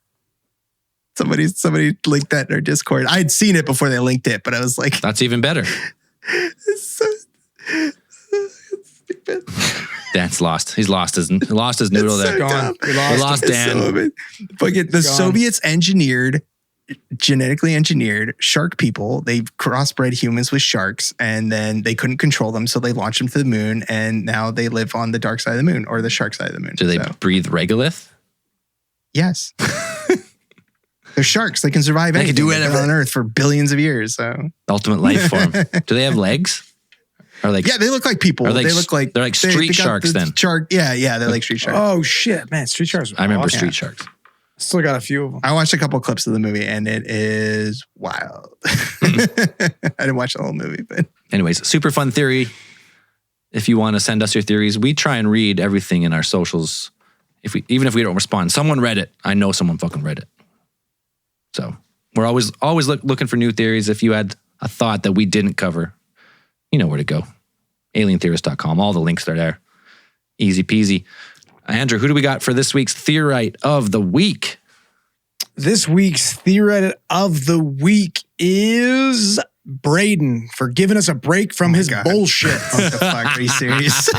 D: Somebody linked that in our Discord. I had seen it before they linked it, but I was like,
B: that's even better.
D: It's so stupid.
B: Dan's lost. He's lost his noodle there.
C: Gone.
B: We lost Dan.
D: The Soviets genetically engineered shark people. They crossbred humans with sharks, and then they couldn't control them, so they launched them to the moon, and now they live on the dark side of the moon, or the shark side of the moon.
B: Do they breathe regolith?
D: Yes. They're sharks. They can survive anything. They can do it on Earth for billions of years. So
B: ultimate life form. Do they have legs? Or
D: they look like people. They look like
B: they're like street sharks. Then
D: shark. Yeah, they're like street sharks.
C: Oh shit, man, street sharks.
B: I remember street sharks.
C: Still got a few of them.
D: I watched a couple clips of the movie, and it is wild. I didn't watch the whole movie, but
B: anyways, super fun theory. If you want to send us your theories, we try and read everything in our socials. Even if we don't respond, someone read it. I know someone fucking read it. So we're always looking for new theories. If you had a thought that we didn't cover, You know where to go. alientheorist.com. All the links are there. Easy peasy. Andrew, who do we got for this week's Theorite of the Week?
C: This week's Theorite of the Week is Braden for giving us a break from his bullshit.
D: What the fuck? Are you serious?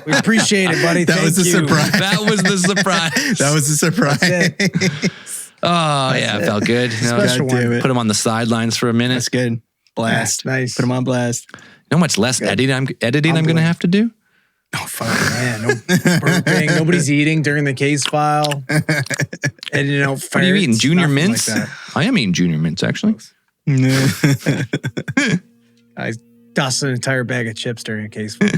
C: We appreciate it, buddy.
D: That was a surprise.
B: That was the surprise.
D: That was a surprise.
B: Oh, yeah, it felt good. You know,
C: Special one.
B: put him on the sidelines for a minute.
D: That's good. Blast.
C: Nice.
D: Put him on blast.
B: You know how much less editing I'm going to have to do?
C: Oh, fuck, man. No burping. Nobody's eating during the case file. Editing out
B: What are you eating? Junior
C: nothing
B: mints?
C: like that.
B: I am eating Junior mints, actually.
C: I dust an entire bag of chips during a case file.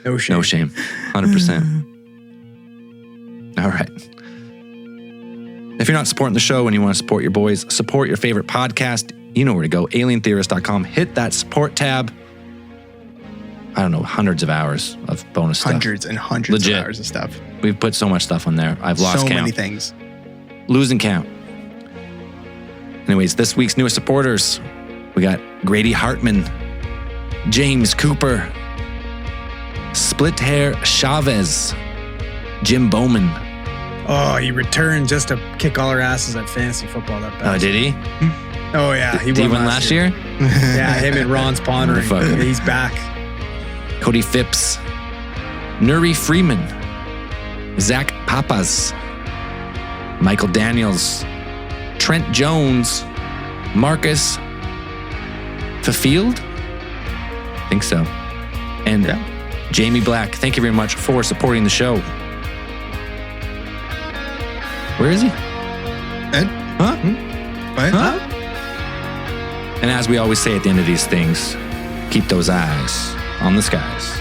C: No shame.
B: No shame. 100%. All right. If you're not supporting the show and you want to support your boys, support your favorite podcast, you know where to go. alientheorist.com. Hit that support tab. I don't know, hundreds of hours of bonus stuff.
D: Hundreds and hundreds
B: Legit.
D: of hours of stuff.
B: We've put so much stuff on there. I've lost count.
D: So many things.
B: Losing count. Anyways, this week's newest supporters, we got Grady Hartman, James Cooper, Split Hair Chavez, Jim Bowman.
C: Oh, he returned just to kick all our asses at fantasy football. That
B: Oh,
C: bad.
B: did he?
C: Oh, yeah.
B: Did he win last year?
C: Yeah, him and Ron's pondering.
B: Motherfucker.
C: Yeah, he's back.
B: Cody Phipps, Nuri Freeman, Zach Papas, Michael Daniels, Trent Jones, Marcus Fafield? I think so. And Jamie Black. Thank you very much for supporting the show. Where is he?
D: Ed?
B: Huh?
D: What?
B: Huh? And as we always say at the end of these things, keep those eyes on the skies.